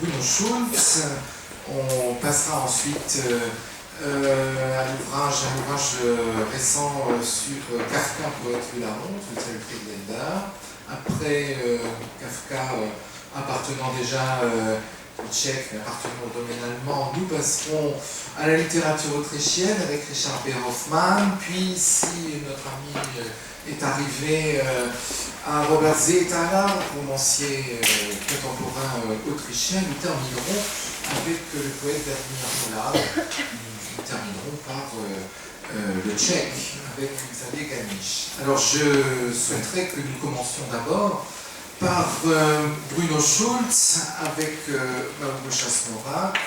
Bruno Schulz. On passera ensuite à un ouvrage récent sur Kafka, poète de la honte, de Salut Glenda. Après Kafka, appartenant déjà au tchèque, mais appartenant au domaine allemand, nous passerons à la littérature autrichienne avec Richard B. Hoffmann. Puis, si notre ami est arrivé à Robert Zeithaler, romancier contemporain autrichien, nous terminerons avec le poète Vladimir Mola. Nous terminerons par le tchèque avec Xavier Gamiche. Alors je souhaiterais que nous commencions d'abord par Bruno Schulz avec Małgosia Smorak.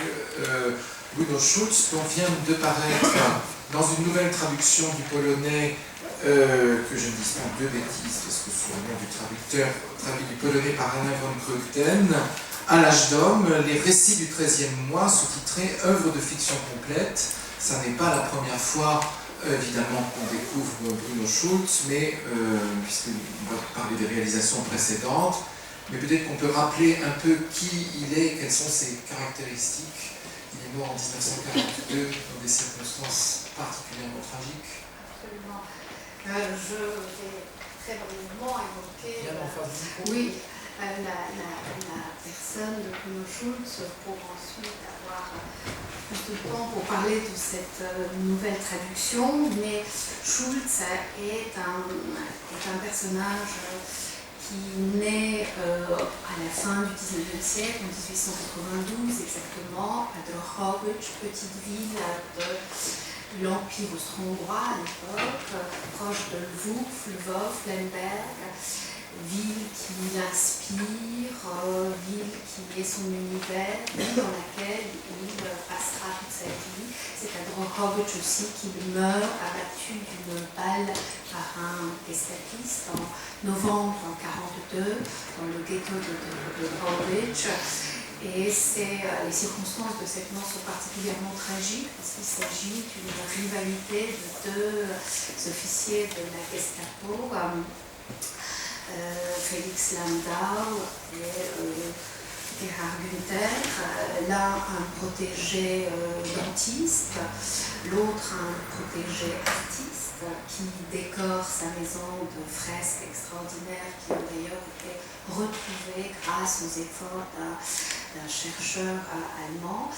Bruno Schulz, dont vient de paraître dans une nouvelle traduction du polonais, que je ne dise pas de bêtises, parce que sous le nom du traducteur, traduit du polonais par Alain von Krugten, À l'âge d'homme, les récits du 13e mois, sous-titré Œuvre de fiction complète. Ça n'est pas la première fois, évidemment, qu'on découvre Bruno Schulz, mais puisqu'on va parler des réalisations précédentes, mais peut-être qu'on peut rappeler un peu qui il est, quelles sont ses caractéristiques. Il est mort en 1942 dans des circonstances particulièrement tragiques. Absolument. Je vais très brièvement évoquer la personne de Bruno Schulz pour ensuite avoir plus de temps pour parler de cette nouvelle traduction. Mais Schulz est un personnage qui naît à la fin du 19e siècle, en 1892 exactement, à Drohobycz, petite ville de l'Empire austro-hongrois à l'époque, proche de Lvov, Lemberg, ville qui l'inspire, ville qui est son univers, ville dans laquelle il passera toute sa vie. C'est à Drohobycz aussi qu'il meurt abattu d'une balle par un gestapiste en novembre 1942 dans le ghetto de Drohobycz. Et les circonstances de cette mort sont particulièrement tragiques parce qu'il s'agit d'une rivalité de deux officiers de la Gestapo, Felix Landau et Gerhard Günther, l'un un protégé dentiste, l'autre un protégé artiste qui décore sa maison de fresques extraordinaires qui ont d'ailleurs été retrouvées grâce aux efforts d'un chercheur allemand.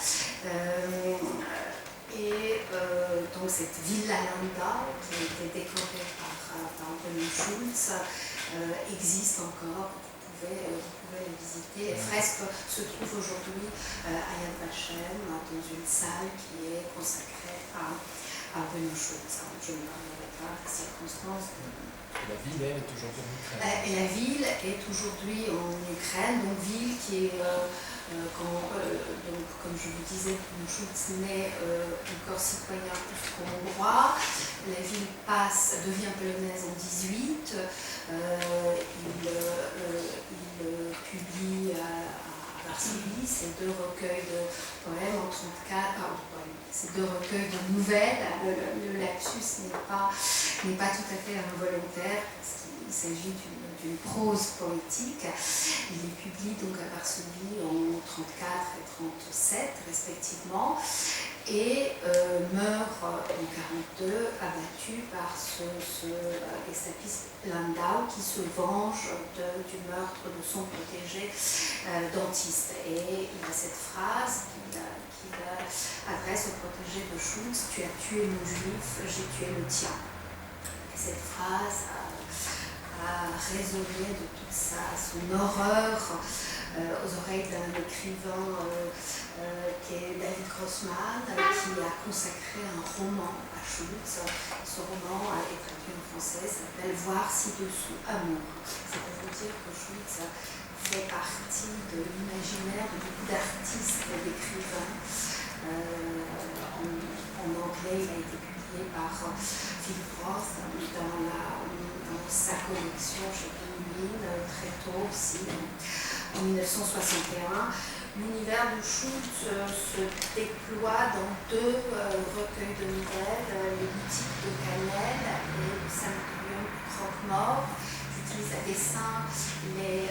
Donc cette Villa Landau qui a été décorée par Bruno Schulz existe encore, vous pouvez les visiter. Les fresques se trouvent aujourd'hui à Yad Vashem, dans une salle qui est consacrée à Bruno Schulz. Je ne parlerai pas des circonstances. La ville, elle, est aujourd'hui en Ukraine. Et la ville est aujourd'hui en Ukraine, donc ville qui est, donc, comme je vous disais, Bruno Schulz naît encore citoyen austro-hongrois. La ville devient polonaise en 18. Il publie à Varsovie ces deux recueils de poèmes en 1934, ces deux recueils de nouvelles. Le lapsus n'est pas tout à fait involontaire parce qu'il s'agit d'une prose poétique. Il les publie donc à Varsovie en 1934 et 1937 respectivement. Et meurt en 1942 abattu par ce gestapiste Landau qui se venge du meurtre de son protégé dentiste. Et il a cette phrase qu'il adresse au protégé de Schulz: tu as tué mon juif, j'ai tué le tien. Et cette phrase a résonné de toute son horreur aux oreilles d'un écrivain qui est David Grossman, qui a consacré un roman à Schulz. Ce roman est traduit en français, s'appelle Voir ci-dessous amour. C'est-à-dire que Schulz fait partie de l'imaginaire de beaucoup d'artistes et d'écrivains. En anglais, il a été publié par Philip Roth dans sa collection chez Penguin, très tôt aussi, en 1961. L'univers de Schulz se déploie dans deux recueils de nouvelles, Les boutiques de cannelle et Le sanatorium du croque-mort. J'utilise à dessein les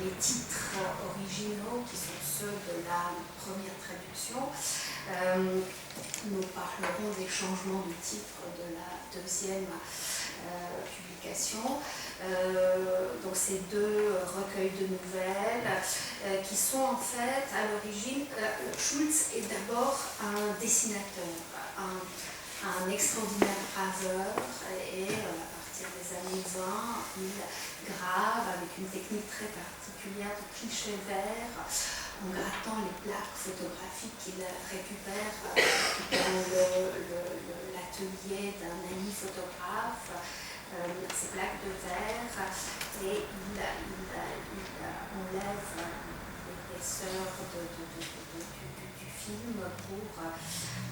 les titres originaux qui sont ceux de la première traduction. Nous parlerons des changements de titre de la deuxième publication. Donc ces deux recueils de nouvelles qui sont en fait à l'origine, Schulz est d'abord un dessinateur, un extraordinaire graveur et à partir des années 20, il grave avec une technique très particulière de cliché vert en grattant les plaques photographiques qu'il récupère dans l'atelier d'un ami photographe. Ces plaques de verre et il enlève l'épaisseur du film pour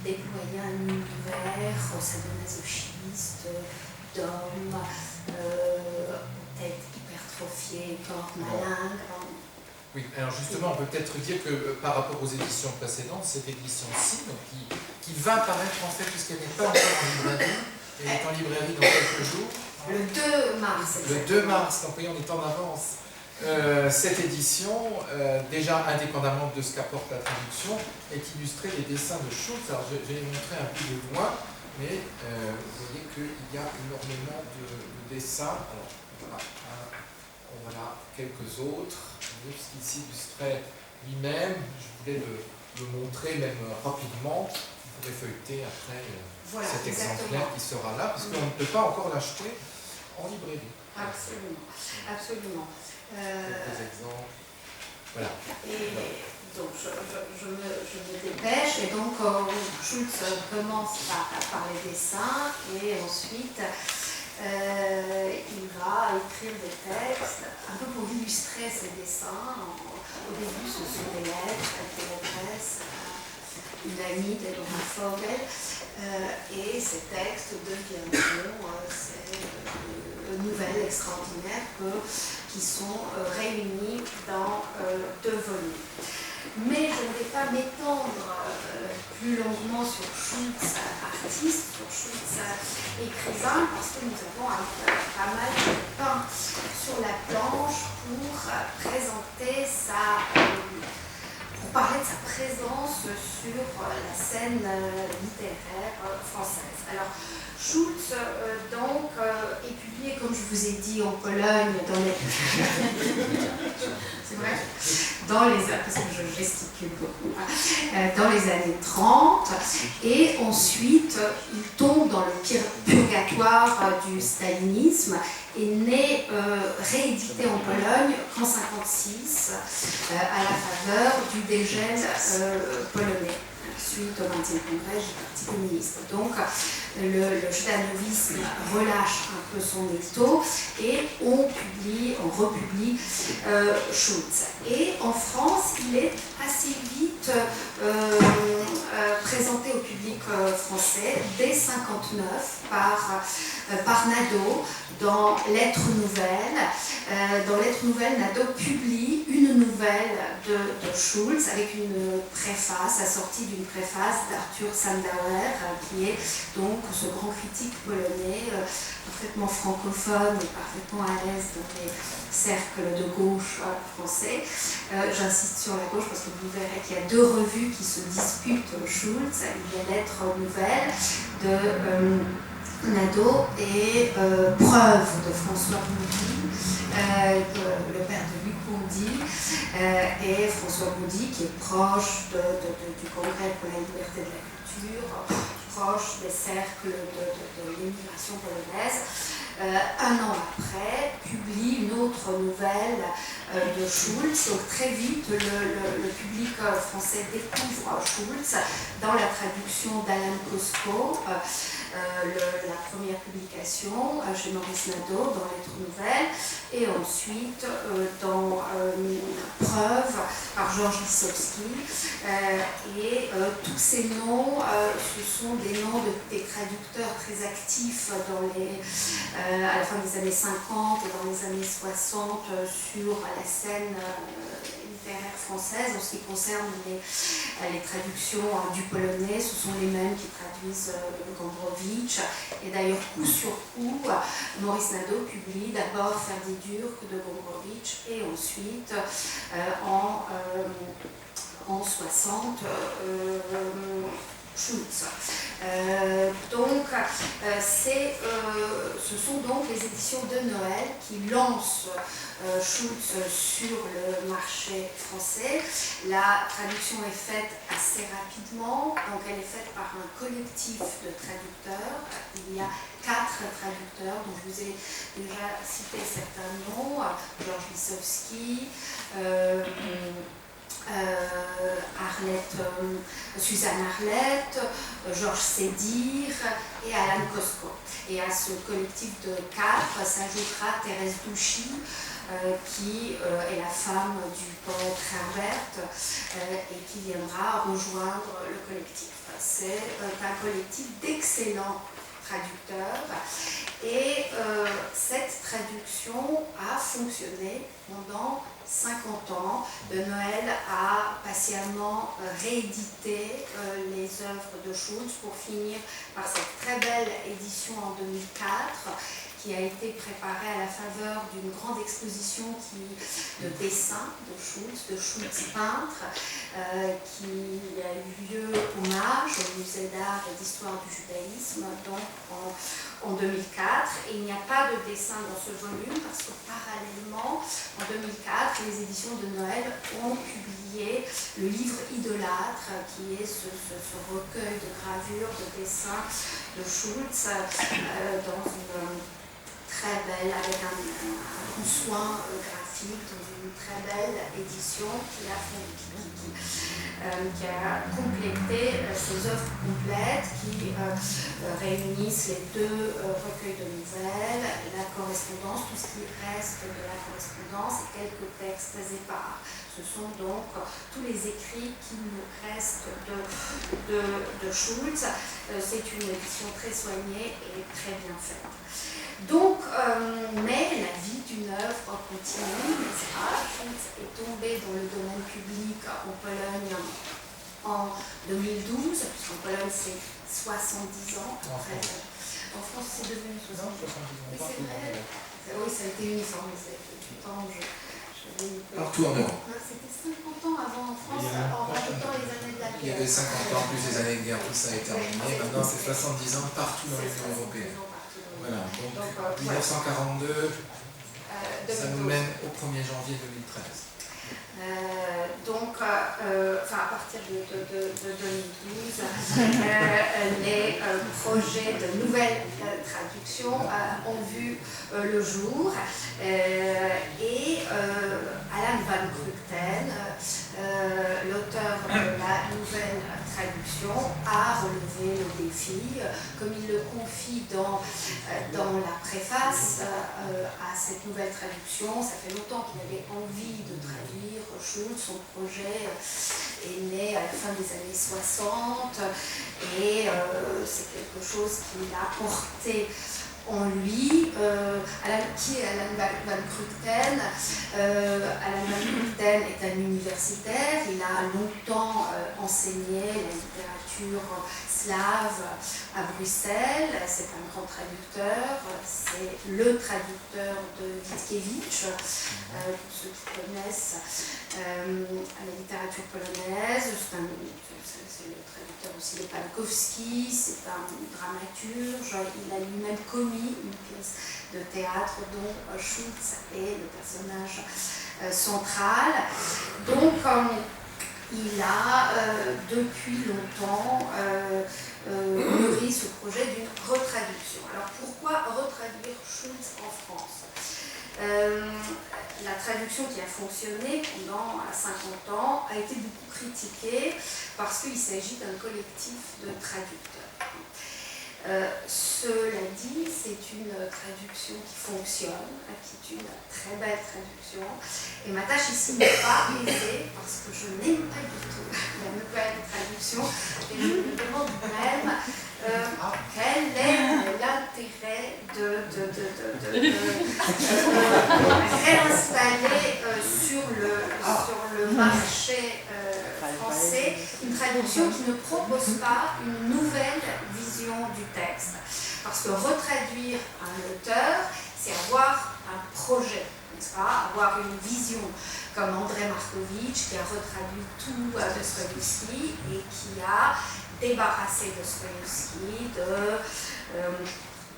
déployer un univers sadomasochiste d'hommes, têtes hypertrophiées, corps malingres. Oui, alors justement, on peut peut-être dire que par rapport aux éditions précédentes, cette édition-ci, qui va apparaître en fait, puisqu'elle n'est pas encore en librairie, elle est en librairie dans quelques jours. Le 2 mars. Le 2 mars, donc oui, on est en avance. Cette édition, déjà indépendamment de ce qu'apporte la traduction, est illustrée des dessins de Schulz. Alors, je vais les montrer un peu de loin, mais vous voyez qu'il y a énormément de dessins. Alors, voilà quelques autres. Puisqu'il s'illustrait lui-même, je voulais le montrer même rapidement. Vous pourrez feuilleter après cet exemplaire qui sera là, parce qu'on ne peut pas encore l'acheter en librairie. Absolument, absolument. Quelques exemples. Voilà. Et donc je me dépêche et donc Schulz commence par les dessins et ensuite il va écrire des textes un peu pour illustrer ses dessins. Au début ce sont des lettres qu'il adresse à une amie d'Elora Vogel et ces textes deviendront ces nouvelles extraordinaires qui sont réunies dans 2 volumes. Mais je ne vais pas m'étendre plus longuement sur Schulz artiste, sur Schulz écrivain, parce que nous avons pas mal de pain sur la planche pour présenter pour parler de sa présence sur la scène littéraire française. Alors, Schulz, donc, est publié, comme je vous ai dit, en Pologne dans les... C'est vrai ? Parce que je gesticule beaucoup. Dans les années 30, et ensuite, il tombe dans le purgatoire du stalinisme et n'est réédité en Pologne qu'en 1956, à la faveur du dégel polonais. Suite au 20e congrès du Parti communiste. Donc, le jdanovisme relâche un peu son étau et on republie Schulz. Et en France, il est assez vite présenté au public français dès 1959 par Nadeau dans Lettres nouvelles. Dans Lettres nouvelles, Nadeau publie une nouvelle de Schulz avec une préface, assortie d'une préface d'Arthur Sandauer, qui est donc ce grand critique polonais, parfaitement francophone et parfaitement à l'aise dans les cercles de gauche français. J'insiste sur la gauche parce que vous verrez qu'il y a 2 revues qui se disputent Schulz. Il y a Lettres nouvelles de Nadeau et Preuve de François Bondy, le père de Luc Bondy, et François Bondy qui est proche du Congrès pour la liberté de la culture, proche des cercles de l'immigration polonaise. Un an après, publie une autre nouvelle de Schulz. Donc très vite, le public français découvre Schulz dans la traduction d'Alan Cosco, la première publication chez Maurice Nadeau dans Lettres nouvelles, et ensuite dans Preuve par Georges Lissowski. Et tous ces noms, ce sont des noms des traducteurs très actifs à la fin des années 50 et dans les années 60 sur la scène littéraires françaises. En ce qui concerne les traductions du polonais, ce sont les mêmes qui traduisent Gombrowicz. Et d'ailleurs, coup sur coup, Maurice Nadeau publie d'abord Ferdi-Durk de Gombrowicz et ensuite en 60 Schulz. Ce sont donc les éditions de Noël qui lancent Schulz sur le marché français. La traduction est faite assez rapidement, donc elle est faite par un collectif de traducteurs. Il y a 4 traducteurs, dont je vous ai déjà cité certains noms, Georges Lissowski, Suzanne Arlette, Georges Sédir et Alan Cosco. Et à ce collectif de 4 s'ajoutera Thérèse Douchy, qui est la femme du poète Herbert et qui viendra rejoindre le collectif. C'est un collectif d'excellents traducteurs et cette traduction a fonctionné pendant 50 ans. De Noël a patiemment réédité les œuvres de Schulz pour finir par cette très belle édition en 2004 qui a été préparée à la faveur d'une grande exposition de dessins de Schulz peintre, qui a eu lieu hommage au musée d'art et d'histoire du judaïsme donc en 2004. Et il n'y a pas de dessin dans ce volume parce que parallèlement, en 2004, les éditions de Noël ont publié le livre Idolâtre, qui est ce recueil de gravures, de dessins de Schulz dans une très belle, avec un soin graphique, dans une très belle édition qui a complété ces œuvres complètes qui réunissent les 2 recueils de nouvelles, la correspondance, tout ce qui reste de la correspondance et quelques textes épars. Ce sont donc tous les écrits qui nous restent de Schulz. C'est une édition très soignée et très bien faite. Donc, mais la vie d'une œuvre continue, n'est-ce pas? Schulz est tombé dans le domaine public en Pologne en 2012, puisqu'en Pologne c'est 70 ans. En France c'est devenu 70 ans. Oui, c'est vrai. Oui, ça a été uniformisé. Partout en Europe. C'était 50 ans avant en France, en rajoutant les années de la guerre. Il y avait 50 ans plus les années de guerre, tout ça a été terminé. Maintenant c'est 70 ans partout dans l'Union européenne. Voilà, donc 1942, ça nous mène au 1er janvier 2013. À partir de 2012, les projets de nouvelles traductions ont vu le jour et Alan Van Krugten, l'auteur de la nouvelle traduction, a relevé le défi, comme il le confie dans la préface à cette nouvelle traduction. Ça fait longtemps qu'il avait envie de traduire Schulz. Son projet est né à la fin des années 60 et c'est quelque chose qu'il a porté en lui. Qui est Alan Van Krugten? Alan Van Krugten est un universitaire. Il a longtemps enseigné la littérature slave à Bruxelles. C'est un grand traducteur. C'est le traducteur de Witkiewicz, pour ceux qui connaissent la littérature polonaise. C'est le traducteur aussi de Palkowski. C'est un dramaturge. Il a lui-même commis une pièce de théâtre dont Schulz est le personnage central. Donc, il a depuis longtemps mûri ce projet d'une retraduction. Alors pourquoi retraduire Schulz en France? La traduction qui a fonctionné pendant 50 ans a été beaucoup critiquée parce qu'il s'agit d'un collectif de traducteurs. Cela dit, c'est une traduction qui fonctionne, qui est une très belle traduction. Et ma tâche ici n'est pas aisée parce que je n'aime pas du tout la nouvelle traduction. Et je me demande même quel est l'intérêt de réinstaller sur le marché français, une traduction qui ne propose pas une nouvelle vision du texte. Parce que retraduire un auteur, c'est avoir un projet, n'est-ce pas? Avoir une vision, comme Andrei Markovitch qui a retraduit tout Dostoïevski et qui a débarrassé Dostoïevski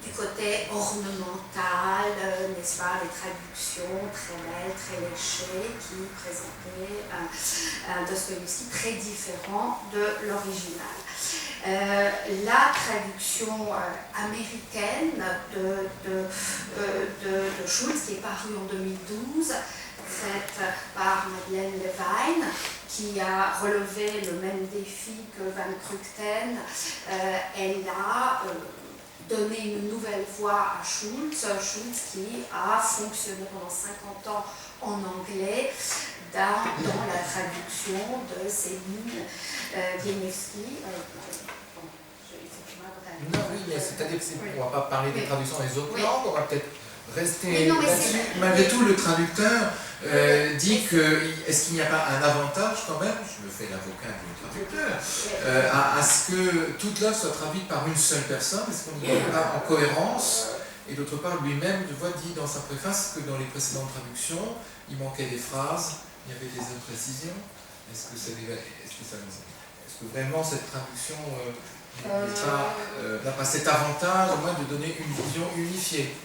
du côté ornemental, n'est-ce pas, les traductions très belles, très léchées, qui présentaient un Dostoïevski très différent de l'original. La traduction américaine de Schulz, qui est parue en 2012, faite par Madeleine Levine, qui a relevé le même défi que Van Krugten. Elle a donné une nouvelle voix à Schulz qui a fonctionné pendant 50 ans en anglais dans la traduction de Céline Wieniawski. Non, oui, mais c'est-à-dire qu'on ne va pas parler des traductions des autres langues, on va peut-être rester là-dessus. Malgré tout, le traducteur dit que est-ce qu'il n'y a pas un avantage quand même, je me fais l'avocat du traducteur, à ce que toute l'œuvre soit traduite par une seule personne, est-ce qu'on n'y est pas en cohérence? Et d'autre part, lui-même, je vois, dit dans sa préface que dans les précédentes traductions, il manquait des phrases, il y avait des imprécisions. Est-ce que vraiment cette traduction n'a pas cet avantage, au moins, de donner une vision unifiée?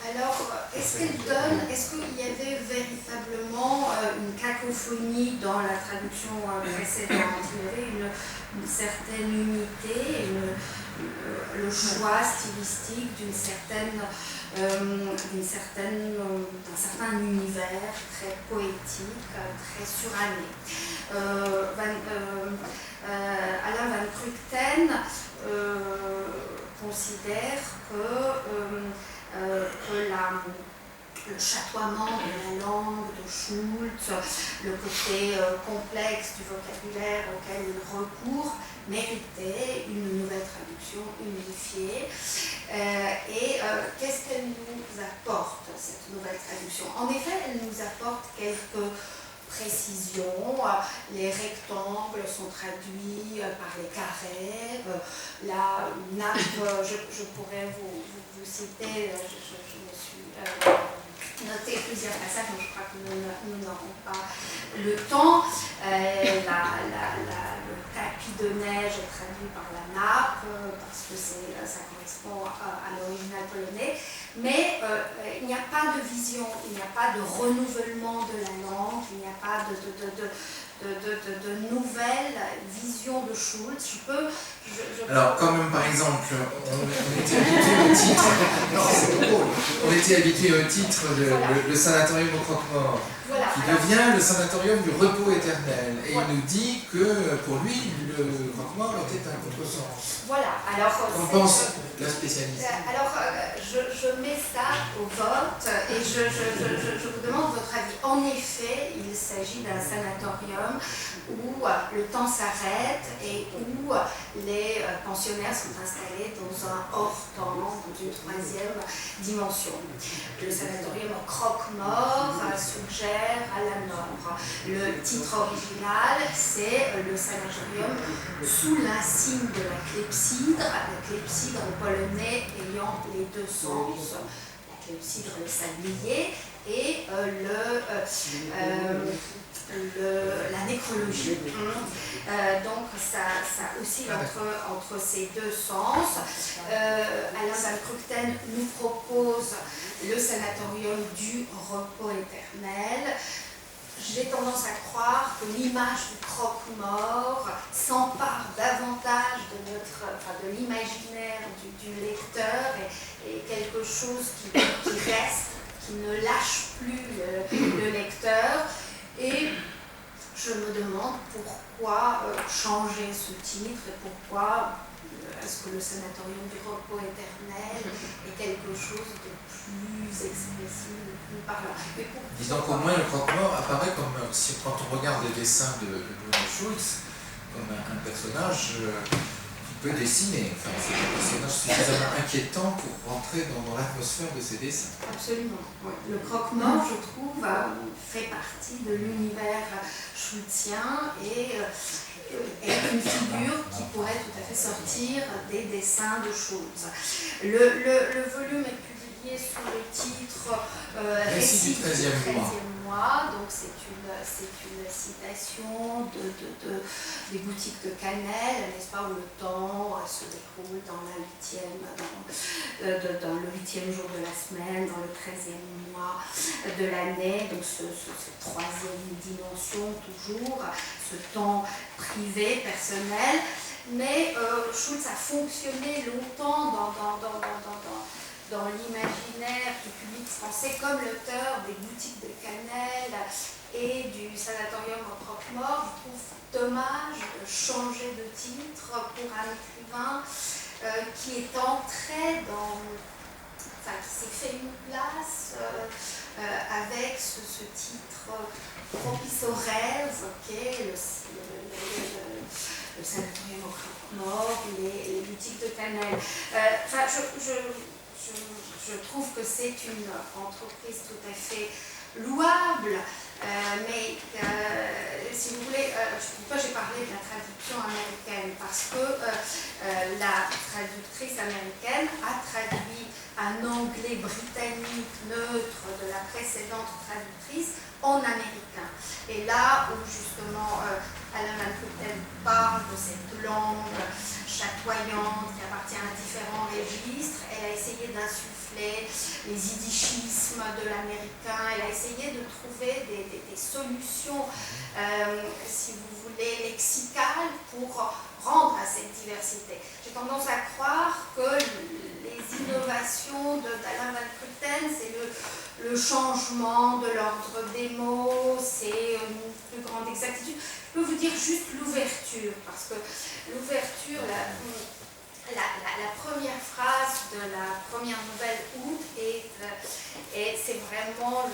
Alors, est-ce qu'il y avait véritablement une cacophonie dans la traduction précédente? Il y avait une certaine unité, le choix stylistique d'un certain univers très poétique, très suranné. Alain Van Krugten considère que le chatoiement de la langue de Schulz, le côté complexe du vocabulaire auquel il recourt, méritait une nouvelle traduction unifiée. Qu'est-ce qu'elle nous apporte, cette nouvelle traduction? En effet, elle nous apporte quelques précisions. Les rectangles sont traduits par les carrés. La nappe, je pourrais vous citer, je me suis noté plusieurs passages, mais je crois que nous n'aurons pas le temps. Le tapis de neige est traduit par la nappe, parce que ça correspond à l'original polonais. Mais il n'y a pas de vision, il n'y a pas de renouvellement de la langue, il n'y a pas de nouvelle vision de Schulz. Alors, quand même, par exemple, on était habitué au titre. Non, c'est drôle. On était habitué au titre le sanatorium au croque-mort, qui devient le sanatorium du repos éternel. Et il nous dit que pour lui, le croque-mort était un contresens. Voilà. Alors, qu'en pense la spécialiste? Alors, je mets ça au vote et je vous demande votre avis. En effet, il s'agit d'un sanatorium où le temps s'arrête et où les pensionnaires sont installés dans un hors-temps, dans une troisième dimension. Le sanatorium croque-mort suggère à la mort. Le titre original, c'est le sanatorium sous l'insigne de la clepsydre en polonais ayant les deux sens, la clepsydre, le sablier, et la nécrologie. Donc ça oscille entre ces deux sens. Alain Van Krugten nous propose le sanatorium du repos éternel. J'ai tendance à croire que l'image du croque-mort s'empare davantage de l'imaginaire du lecteur et quelque chose qui reste, qui ne lâche plus le lecteur. Et je me demande pourquoi changer ce titre et pourquoi est-ce que le sanatorium du repos éternel est quelque chose de plus expressif, de plus parlant. Disons qu'au moins le croque-mort apparaît comme, quand on regarde les dessins de Bruno Schulz, comme un personnage peut dessiner. Enfin, c'est un personnage suffisamment inquiétant pour rentrer dans l'atmosphère de ses dessins. Absolument. Ouais. Le croque-mort, je trouve, fait partie de l'univers schultzien et est une figure qui pourrait tout à fait sortir des dessins de Schultz. Le volume est publié sous le titre Récit du 13e mois. Donc c'est une citation des boutiques de Cannelle, n'est-ce pas, où le temps se déroule dans le 8e jour de la semaine, dans le 13e mois de l'année, donc cette troisième dimension toujours, ce temps privé, personnel. Mais Schultz a fonctionné longtemps dans l'imaginaire du public français comme l'auteur des boutiques de Cannelle et du sanatorium au croque-mort. Je trouve dommage de changer de titre pour un écrivain qui est entré qui s'est fait une place avec ce titre propice au rêve, qu'est le sanatorium au croque-mort, les boutiques de Cannelle. Je trouve que c'est une entreprise tout à fait louable, mais si vous voulez, pourquoi j'ai parlé de la traduction américaine? Parce que la traductrice américaine a traduit un anglais britannique neutre de la précédente traductrice en américain. Et là où justement Alain Van Putten parle de cette langue chatoyante qui appartient à différents registres, elle a essayé d'insuffler les yiddishismes de l'américain, elle a essayé de trouver des solutions, si vous voulez, lexicales pour rendre à cette diversité. J'ai tendance à croire que les innovations d'Alain Van Putten, c'est le changement de l'ordre des mots, c'est une plus grande exactitude. Je peux vous dire juste l'ouverture, parce que l'ouverture, la première phrase de la première nouvelle Août, c'est vraiment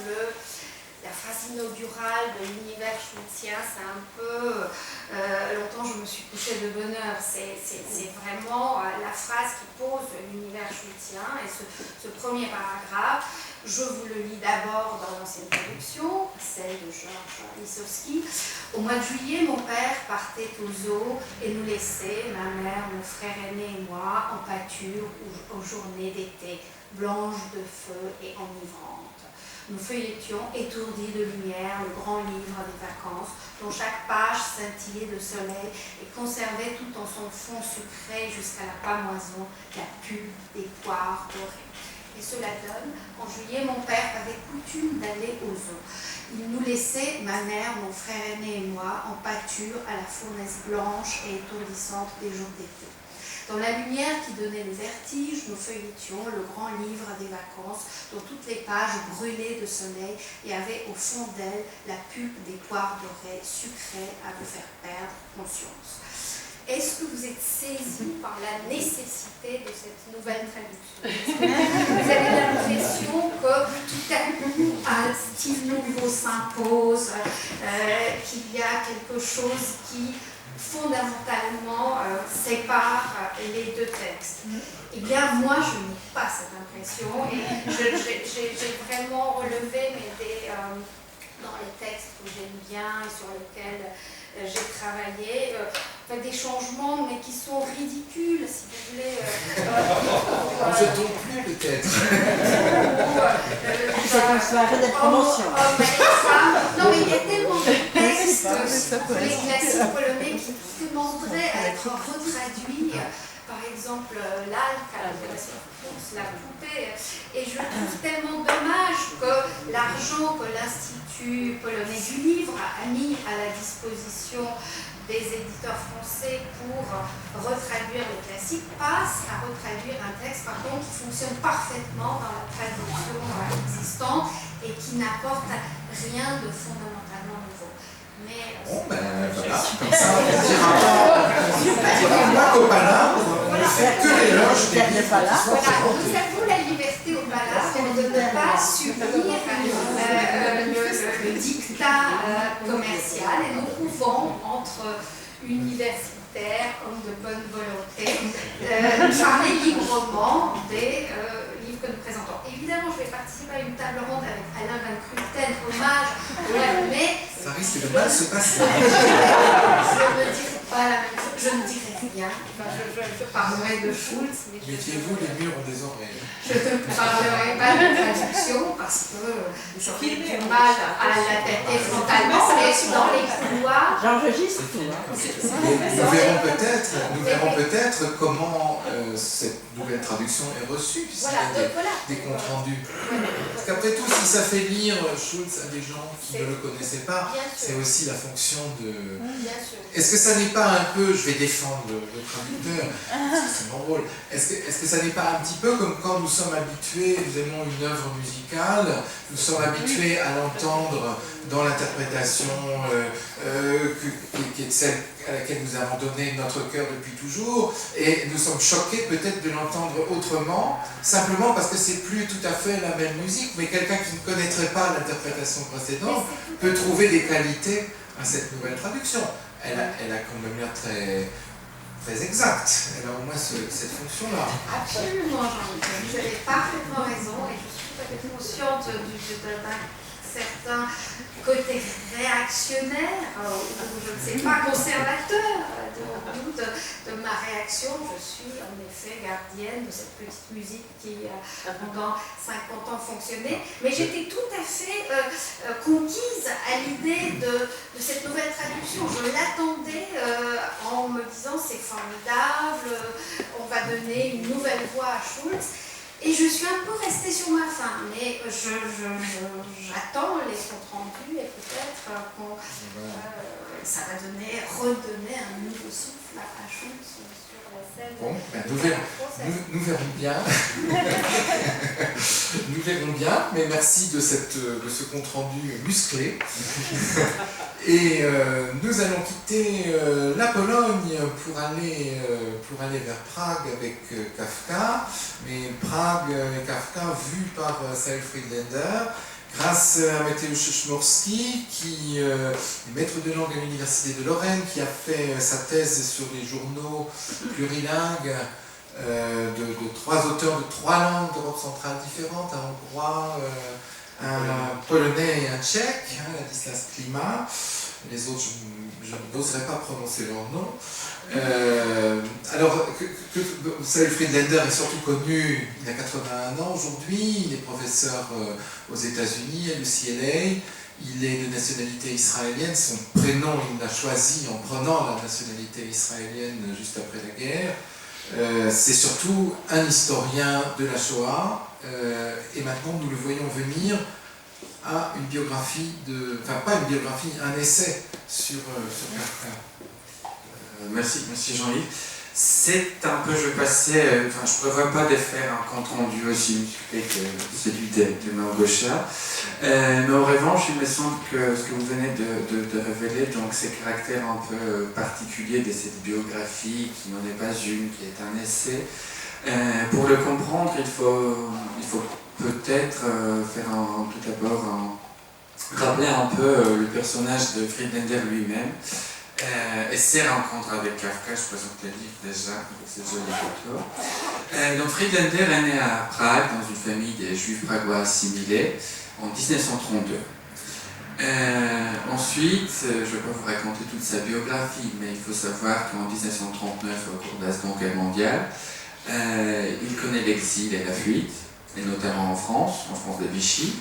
la phrase inaugurale de l'univers schultzien. C'est un peu, longtemps je me suis couchée de bonne heure, c'est vraiment la phrase qui pose l'univers schultzien. Et ce premier paragraphe, je vous le lis d'abord dans l'ancienne traduction, celle de Georges Lissowski. Au mois de juillet, mon père partait aux eaux et nous laissait, ma mère, mon frère aîné et moi, en pâture aux journées d'été, blanches de feu et enivrantes. Nous feuilletions, étourdis de lumière, le grand livre des vacances, dont chaque page scintillait de soleil et conservait tout en son fond sucré jusqu'à la pâmoison la pulpe des poires dorées. Et cela donne, en juillet, mon père avait coutume d'aller aux eaux. Il nous laissait, ma mère, mon frère aîné et moi, en pâture à la fournaise blanche et étourdissante des jours d'été. Dans la lumière qui donnait le vertige, nous feuilletions le grand livre des vacances, dont toutes les pages brûlaient de soleil et avaient au fond d'elles la pulpe des poires dorées sucrées à vous faire perdre conscience. Est-ce que vous êtes saisi par la nécessité de cette nouvelle traduction? Vous avez l'impression que tout à coup un style nouveau s'impose, qu'il y a quelque chose qui fondamentalement sépare les deux textes? Eh bien, moi, je n'ai pas cette impression et j'ai vraiment relevé dans les textes que j'aime bien et sur lesquels j'ai travaillé, des changements, mais qui sont ridicules, si vous voulez. Je ne tombe plus, peut-être. C'est une soirée de promotion. Non, mais il y a tellement de textes, les classiques polonais, qui demanderaient à être retraduits. Par exemple, l'Alka, la poupée. Et je trouve tellement dommage que l'argent que l'Institut polonais du livre a mis à la disposition des éditeurs français pour retraduire les classiques passe à retraduire un texte, par contre, qui fonctionne parfaitement dans la traduction existante et qui n'apporte rien de fondamentalement nouveau. Mais voilà, comme ça on dira moins qu'au palabre, on ne fait que l'éloge des livres qui sont racontés. Nous avons la liberté au palabre de ne pas subir le dictat commercial et nous pouvons, entre universitaires, hommes de bonne volonté, parler librement des livres que nous présentons. Évidemment, je vais participer à une table ronde avec Alain Van Kruten, hommage, mais Ça risque de mal se passer. je ne dirai pas la même chose, je ne dirai rien. Enfin, je parlerai de Schulz, mais Méfiez-vous, les murs ont des oreilles. je ne parlerai pas de traduction parce que j'aurais du mal à l'attaquer frontalement, mais dans les couloirs. J'enregistre tout. Nous verrons peut-être comment cette nouvelle traduction est reçue, puisqu'il y a des comptes rendus. Parce qu'après tout, si ça fait lire Schulz à des gens qui ne le connaissaient pas, c'est aussi la fonction de... Bien sûr. Est-ce que ça n'est pas un peu, je vais défendre le traducteur, parce que c'est mon rôle, est-ce que ça n'est pas un petit peu comme quand nous sommes habitués, nous aimons une œuvre musicale, nous sommes habitués à l'entendre dans l'interprétation qui est celle à laquelle nous avons donné notre cœur depuis toujours, et nous sommes choqués peut-être de l'entendre autrement, simplement parce que c'est plus tout à fait la même musique, mais quelqu'un qui ne connaîtrait pas l'interprétation précédente peut trouver des qualités à cette nouvelle traduction. Elle a quand même l'air très exacte, elle a au moins cette fonction-là. Absolument, Jean-Michel, vous avez parfaitement raison et je suis tout à fait consciente d'un certain côté réactionnaire, ou je ne sais pas, conservateur de ma réaction. Je suis en effet gardienne de cette petite musique qui a pendant 50 ans fonctionné, mais j'étais tout à fait conquise à l'idée de cette nouvelle traduction. Je l'attendais en me disant c'est formidable, on va donner une nouvelle voix à Schulz. Et je suis un peu restée sur ma faim, mais j'attends les comptes rendus et peut-être ça va redonner un nouveau souffle à Schulz sur la scène. Bon, nous verrons bien. Nous verrons bien, mais merci de ce compte rendu musclé. Et nous allons quitter la Pologne pour aller vers Prague avec Kafka, mais Prague et Kafka vus par Samuel Friedländer, grâce à Mateusz Chmurski, qui est maître de langue à l'Université de Lorraine, qui a fait sa thèse sur les journaux plurilingues de 3 auteurs de 3 langues d'Europe centrale différentes, un hongrois, un polonais et un tchèque, Ladislas Klima. Les autres, je n'oserais pas prononcer leur nom. Alors, Samuel Friedländer est surtout connu, il a 81 ans aujourd'hui, il est professeur aux États-Unis, à l'UCLA, il est de nationalité israélienne, son prénom il l'a choisi en prenant la nationalité israélienne juste après la guerre. C'est surtout un historien de la Shoah, et maintenant nous le voyons venir à une biographie, enfin pas une biographie, un essai sur Kafka. Merci Jean-Yves. C'est un peu, je prévois pas de faire un compte rendu aussi musclé que celui de Małgosia, mais en revanche, il me semble que ce que vous venez de révéler, donc ces caractères un peu particuliers de cette biographie, qui n'en est pas une, qui est un essai, pour le comprendre, il faut peut-être faire tout d'abord rappeler un peu le personnage de Friedländer lui-même. Et ses rencontres avec Kafka, je présente le livre déjà avec cette jolie photo. Donc Friedländer est né à Prague, dans une famille des juifs pragois assimilés, en 1932. Ensuite, je ne vais pas vous raconter toute sa biographie, mais il faut savoir qu'en 1939, au cours de la Seconde Guerre mondiale, il connaît l'exil et la fuite, et notamment en France de Vichy.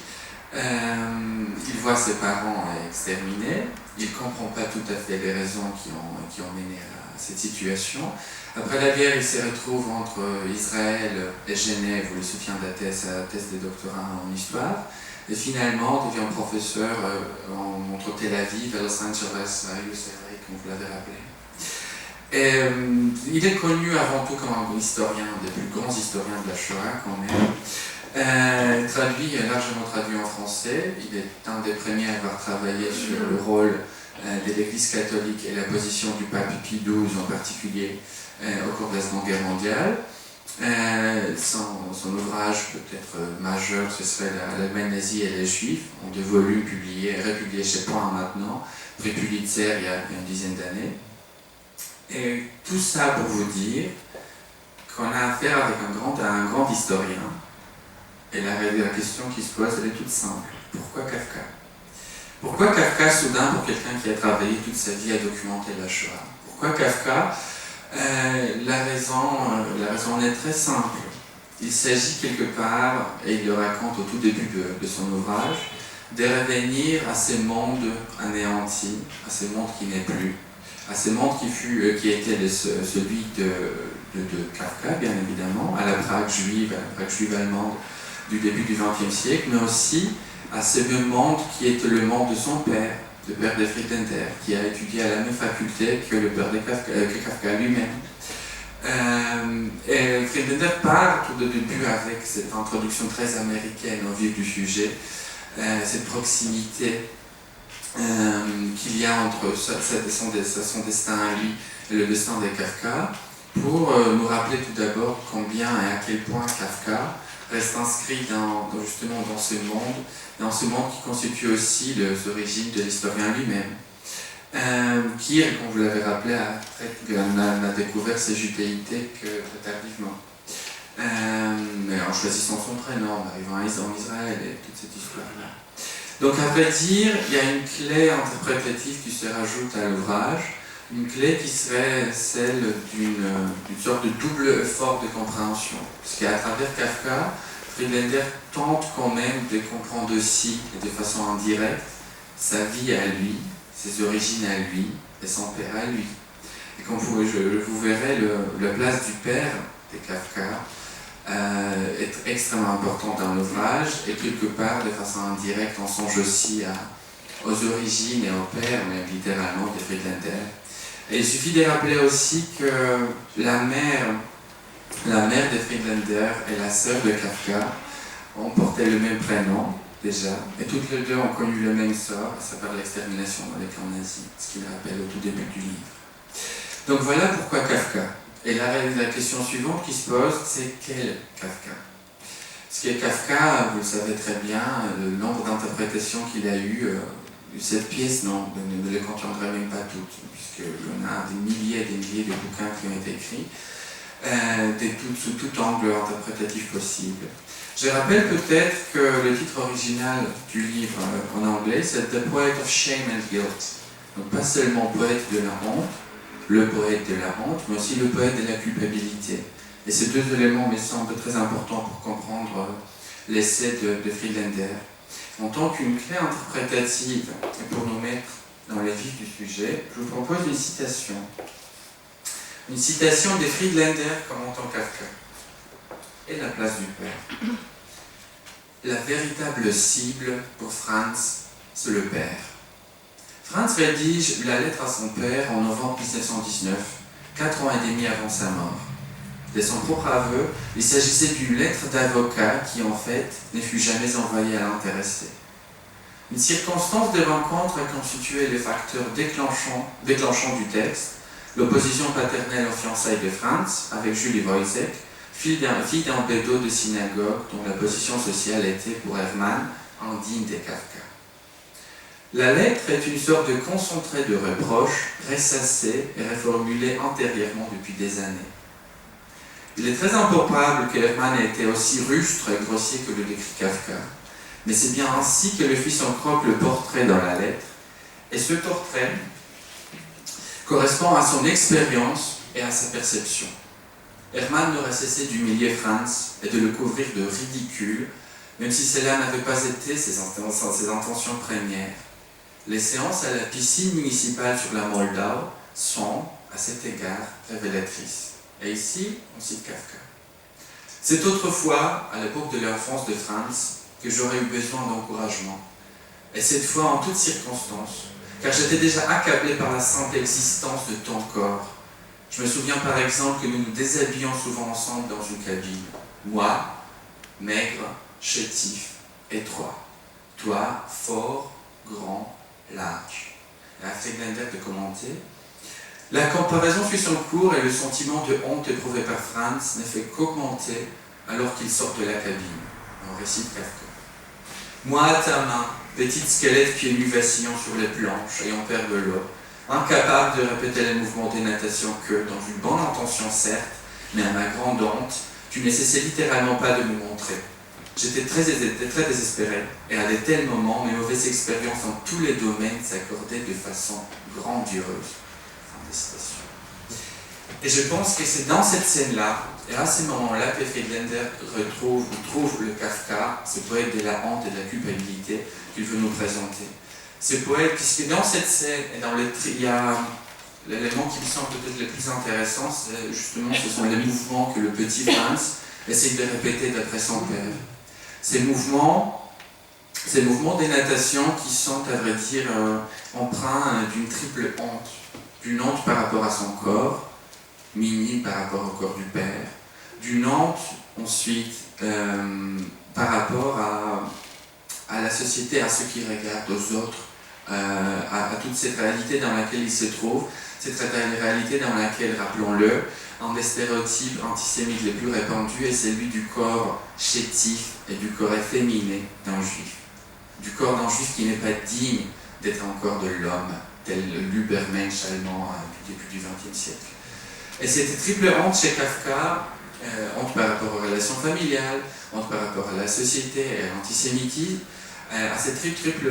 Il voit ses parents exterminés, il ne comprend pas tout à fait les raisons qui ont mené à cette situation. Après la guerre, il se retrouve entre Israël et Genève, où il soutient sa thèse de doctorat en histoire, et finalement devient professeur entre Tel Aviv et Los Angeles, à UCLA, comme vous l'avez rappelé. Et, il est connu avant tout comme un historien, un des plus grands historiens de la Shoah quand même. Largement traduit en français. Il est un des premiers à avoir travaillé sur le rôle de l'Église catholique et la position du pape Pie XII en particulier au cours de la Seconde Guerre mondiale. Son ouvrage peut-être majeur, ce serait l'Allemagne nazie et les Juifs, en 2 volumes republiés chez Point maintenant, prix Pulitzer il y a une dizaine d'années. Et tout ça pour vous dire qu'on a affaire avec un grand historien. Et la question qui se pose, elle est toute simple. Pourquoi Kafka? Pourquoi Kafka, soudain, pour quelqu'un qui a travaillé toute sa vie à documenter la Shoah? Pourquoi Kafka? La raison est très simple. Il s'agit quelque part, et il le raconte au tout début de son ouvrage, de revenir à ce monde anéanti, à ce monde qui n'est plus, à ce monde qui était celui de Kafka, bien évidemment, à la Prague juive allemande du début du XXe siècle, mais aussi à ce même monde qui était le monde de son père, le père de Friedlander, qui a étudié à la même faculté que le père de Kafka lui-même. Et Friedlander part tout de début avec cette introduction très américaine au vif du sujet, cette proximité qu'il y a entre son destin à lui et le destin de Kafka, pour nous rappeler tout d'abord combien et à quel point Kafka reste inscrit justement dans ce monde qui constitue aussi les origines de l'historien lui-même, qui, comme vous l'avez rappelé, n'a découvert ses judéités que très tardivement, en choisissant son prénom, en arrivant en Israël et toute cette histoire-là. Donc à vrai dire, il y a une clé interprétative qui se rajoute à l'ouvrage, une clé qui serait celle d'une sorte de double effort de compréhension. Parce qu'à travers Kafka, Friedlander tente quand même de comprendre aussi, et de façon indirecte, sa vie à lui, ses origines à lui, et son père à lui. Et comme vous verrez, la place du père de Kafka est extrêmement importante dans l'ouvrage, et quelque part, de façon indirecte, on songe aussi aux origines et au père, mais littéralement, de Friedlander. Et il suffit de rappeler aussi que la mère de Friedlander et la sœur de Kafka ont porté le même prénom, déjà, et toutes les deux ont connu le même sort, à savoir l'extermination dans les camps nazis, ce qui le rappelle au tout début du livre. Donc voilà pourquoi Kafka. Et la question suivante qui se pose, c'est quel Kafka? Ce qui est Kafka, vous le savez très bien, le nombre d'interprétations qu'il a eu, cette pièce, non, ne les contiendrait même pas toutes, puisqu'on a des milliers de bouquins qui ont été écrits, sous tout angle interprétatif possible. Je rappelle peut-être que le titre original du livre en anglais, c'est The Poet of Shame and Guilt. Donc pas seulement poète de la honte, le poète de la honte, mais aussi le poète de la culpabilité. Et ces deux éléments me semblent très importants pour comprendre l'essai de Friedlander. En tant qu'une clé interprétative, et pour nous mettre dans les vifs du sujet, je vous propose une citation. Une citation de Friedlander commentant Kafka. Et la place du père. La véritable cible pour Franz, c'est le père. Franz rédige la lettre à son père en novembre 1919, 4 ans et demi avant sa mort. De son propre aveu, il s'agissait d'une lettre d'avocat qui, en fait, ne fut jamais envoyée à l'intéressé. Une circonstance de rencontre a constitué le facteur déclenchant du texte, l'opposition paternelle aux fiançailles de Franz avec Julie Wojciech, fille d'un bédo de synagogue dont la position sociale était pour Hermann indigne de Kafka. La lettre est une sorte de concentré de reproches ressassés et reformulés antérieurement depuis des années. Il est très improbable que Hermann ait été aussi rustre et grossier que le décrit Kafka, mais c'est bien ainsi que le fit son croque le portrait dans la lettre, et ce portrait correspond à son expérience et à sa perception. Hermann n'aurait cessé d'humilier Franz et de le couvrir de ridicule, même si cela n'avait pas été ses intentions premières. Les séances à la piscine municipale sur la Moldau sont, à cet égard, révélatrices. Et ici, on cite Kafka. C'est autrefois, à l'époque de l'enfance de Franz, que j'aurais eu besoin d'encouragement. Et cette fois en toutes circonstances, car j'étais déjà accablé par la simple existence de ton corps. Je me souviens par exemple que nous nous déshabillions souvent ensemble dans une cabine. Moi, maigre, chétif, étroit. Toi, fort, grand, large. Et à Friedlander de commenter. La comparaison suit son cours et le sentiment de honte éprouvé par Franz ne fait qu'augmenter alors qu'il sort de la cabine. On récite Kafka. Moi à ta main, petit squelette pieds nus vacillant sur les planches et en perd de l'eau, incapable de répéter les mouvements des natations que, dans une bonne intention certes, mais à ma grande honte, tu ne cessais littéralement pas de me montrer. J'étais très désespéré, et à de tels moments, mes mauvaises expériences dans tous les domaines s'accordaient de façon grandiose. Fin de citation. Et je pense que c'est dans cette scène-là, et à ces moments-là, que Friedlander trouve le Kafka, ce poète de la honte et de la culpabilité qu'il veut nous présenter. Ce poète, puisque dans cette scène, et il y a l'élément qui me semble peut-être le plus intéressant, justement, ce sont les mouvements que le petit Franz essaie de répéter d'après son père. Ces mouvements des natations qui sont, à vrai dire, empreints d'une triple honte. D'une honte par rapport à son corps, minime par rapport au corps du père. D'une honte, ensuite, par rapport à la société, à ceux qui regardent, aux autres, à toute cette réalité dans laquelle il se trouve, cette réalité dans laquelle, rappelons-le, un des stéréotypes antisémites les plus répandus est celui du corps chétif et du corps efféminé d'un juif. Du corps d'un juif qui n'est pas digne d'être un corps de l'homme, tel l'Übermensch allemand du début du XXe siècle. Et cette triple honte chez Kafka, honte par rapport aux relations familiales, honte par rapport à la société et à l'antisémitisme, à ces triple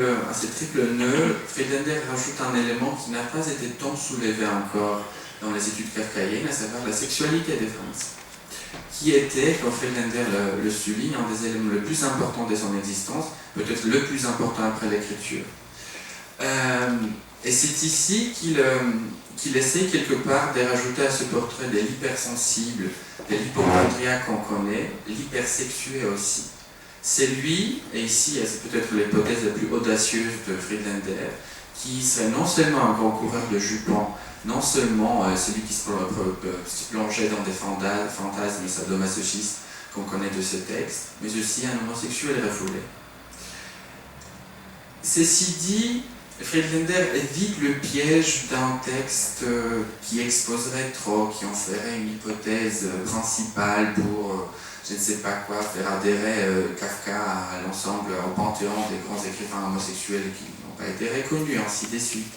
nœuds, Friedlander rajoute un élément qui n'a pas été tant soulevé encore dans les études kafkaïennes, à savoir la sexualité des Franz, qui était, comme Friedlander le souligne, un des éléments les plus importants de son existence, peut-être le plus important après l'écriture. Et c'est ici qu'il essaie quelque part de rajouter à ce portrait de l'hypersensible, de l'hypochondriaque qu'on connaît, l'hypersexué aussi. C'est lui, et ici c'est peut-être l'hypothèse la plus audacieuse de Friedlander, qui serait non seulement un grand coureur de jupons, non seulement celui qui se plongeait dans des fantasmes sadomasochistes qu'on connaît de ce texte, mais aussi un homosexuel refoulé. Ceci dit, Friedlander évite le piège d'un texte qui exposerait trop, qui en ferait une hypothèse principale pour, je ne sais pas quoi, faire adhérer Kafka à l'ensemble, au panthéon des grands écrivains homosexuels qui n'ont pas été reconnus, ainsi de suite.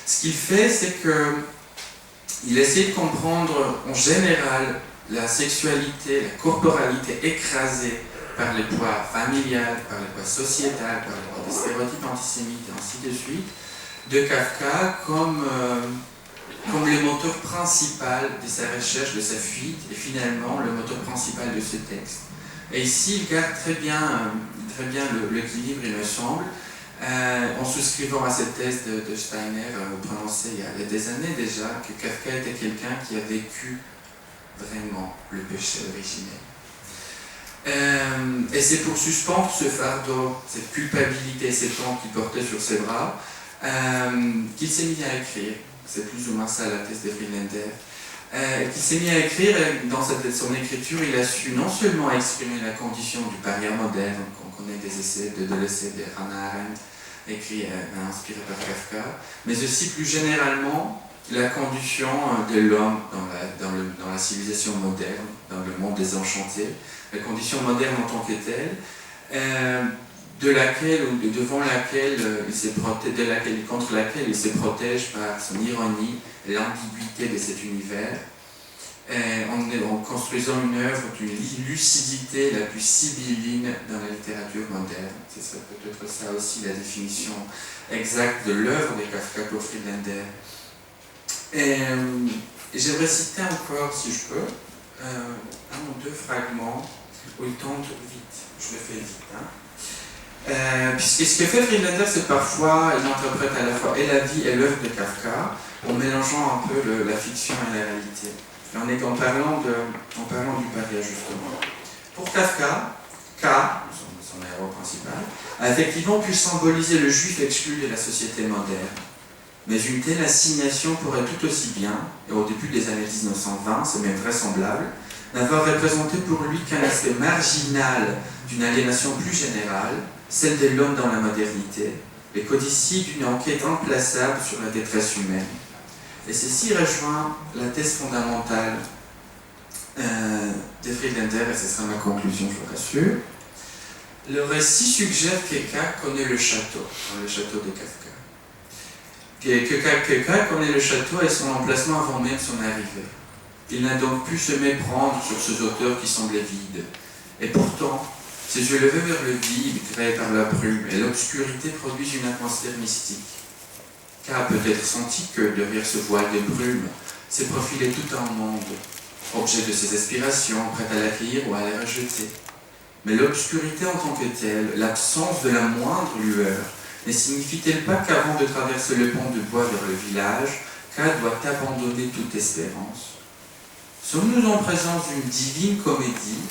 Ce qu'il fait, c'est qu'il essaie de comprendre en général la sexualité, la corporalité écrasée par les poids familiales, par les poids sociétals, par les poids des stéréotypes antisémites, et ainsi de suite, de Kafka comme le moteur principal de sa recherche, de sa fuite, et finalement le moteur principal de ce texte. Et ici, il garde très bien l'équilibre, il me semble, en souscrivant à cette thèse de Steiner, prononcée il y a des années déjà, que Kafka était quelqu'un qui a vécu vraiment le péché originel. Et c'est pour suspendre ce fardeau, cette culpabilité, cette honte qu'il portait sur ses bras, qu'il s'est mis à écrire. C'est plus ou moins ça la thèse de Friedlander. Qu'il s'est mis à écrire, et dans son écriture, il a su non seulement exprimer la condition du paria moderne, qu'on connaît des essais de l'essai de Hannah Arendt, écrit inspiré par Kafka, mais aussi plus généralement la condition de l'homme dans la civilisation moderne, dans le monde désenchanté, la condition moderne en tant que telle, contre laquelle il se protège par son ironie et l'ambiguïté de cet univers, en construisant une œuvre d'une lucidité la plus sibylline dans la littérature moderne. Ce serait peut-être ça aussi la définition exacte de l'œuvre de Kafka pour Friedlander. Et j'aimerais citer encore, si je peux, un ou deux fragments où il tente vite. Je le fais vite. Puisque ce que fait Friedlander, c'est parfois, il interprète à la fois et la vie et l'œuvre de Kafka, en mélangeant un peu la fiction et la réalité. Et en parlant du paria, justement. Pour Kafka, K, son héros principal, a effectivement pu symboliser le juif exclu de la société moderne. Mais une telle assignation pourrait tout aussi bien, et au début des années 1920, c'est même vraisemblable, n'avoir représenté pour lui qu'un aspect marginal d'une aliénation plus générale, celle de l'homme dans la modernité, les codicies d'une enquête implaçable sur la détresse humaine. Et ceci rejoint la thèse fondamentale de Friedlander, et ce sera ma conclusion, je vous rassure. Le récit suggère que K connaît le château de Kafka. Kafka connaît le château et son emplacement avant même son arrivée. Il n'a donc pu se méprendre sur ces auteurs qui semblaient vides. Et pourtant, ses yeux levés vers le vide, créé par la brume et l'obscurité, produisent une atmosphère mystique. K a peut-être senti que, derrière ce voile de brume, s'est profilé tout un monde, objet de ses aspirations, prêt à l'accueillir ou à la rejeter. Mais l'obscurité en tant que telle, l'absence de la moindre lueur, ne signifie-t-elle pas qu'avant de traverser le pont de bois vers le village, K doit abandonner toute espérance? Sommes-nous en présence d'une divine comédie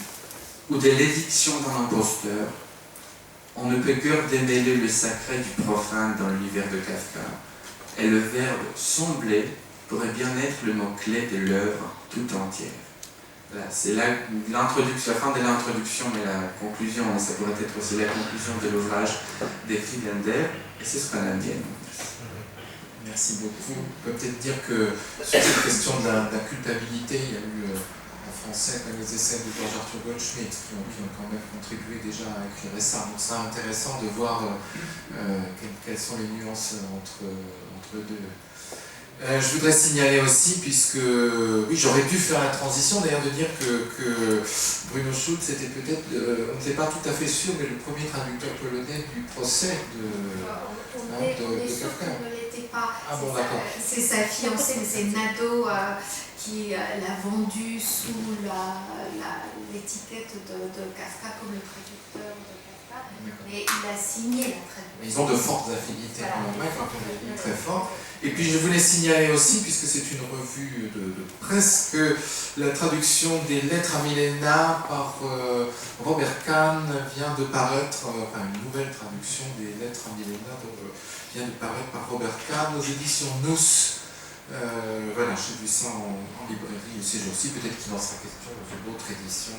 ou de l'édiction d'un imposteur? On ne peut guère démêler le sacré du profane dans l'univers de Kafka, et le verbe « sembler » pourrait bien être le mot-clé de l'œuvre tout entière. Voilà, c'est là l'introduction, la fin de l'introduction, mais la conclusion, et ça pourrait être aussi la conclusion de l'ouvrage des Friedlander, et ce sera la mienne. Merci beaucoup. On peut peut-être dire que sur cette question de la culpabilité, il y a eu en français les essais de Georges Arthur Goldschmidt qui ont quand même contribué déjà à écrire ça. Donc c'est intéressant de voir quelles sont les nuances entre les deux. Je voudrais signaler aussi, puisque oui, j'aurais dû faire la transition, d'ailleurs de dire que Bruno Schulz était peut-être, on n'était pas tout à fait sûr, mais le premier traducteur polonais du procès de Kafka. On ne l'était pas. Ah bon, d'accord. C'est sa fiancée, mais c'est Nadeau qui l'a vendu sous l'étiquette de Kafka comme le traducteur de Kafka. Mais il a signé la traduction. Ils ont de fortes affinités, quand on les lit très fort. Et puis je voulais signaler aussi, puisque c'est une revue de presse, que la traduction des Lettres à Milena par Robert Kahn vient de paraître, enfin une nouvelle traduction des Lettres à Milena vient de paraître par Robert Kahn aux éditions Nous. Voilà, j'ai vu ça en librairie ces jours-ci, peut-être qu'il en sera question dans une autre édition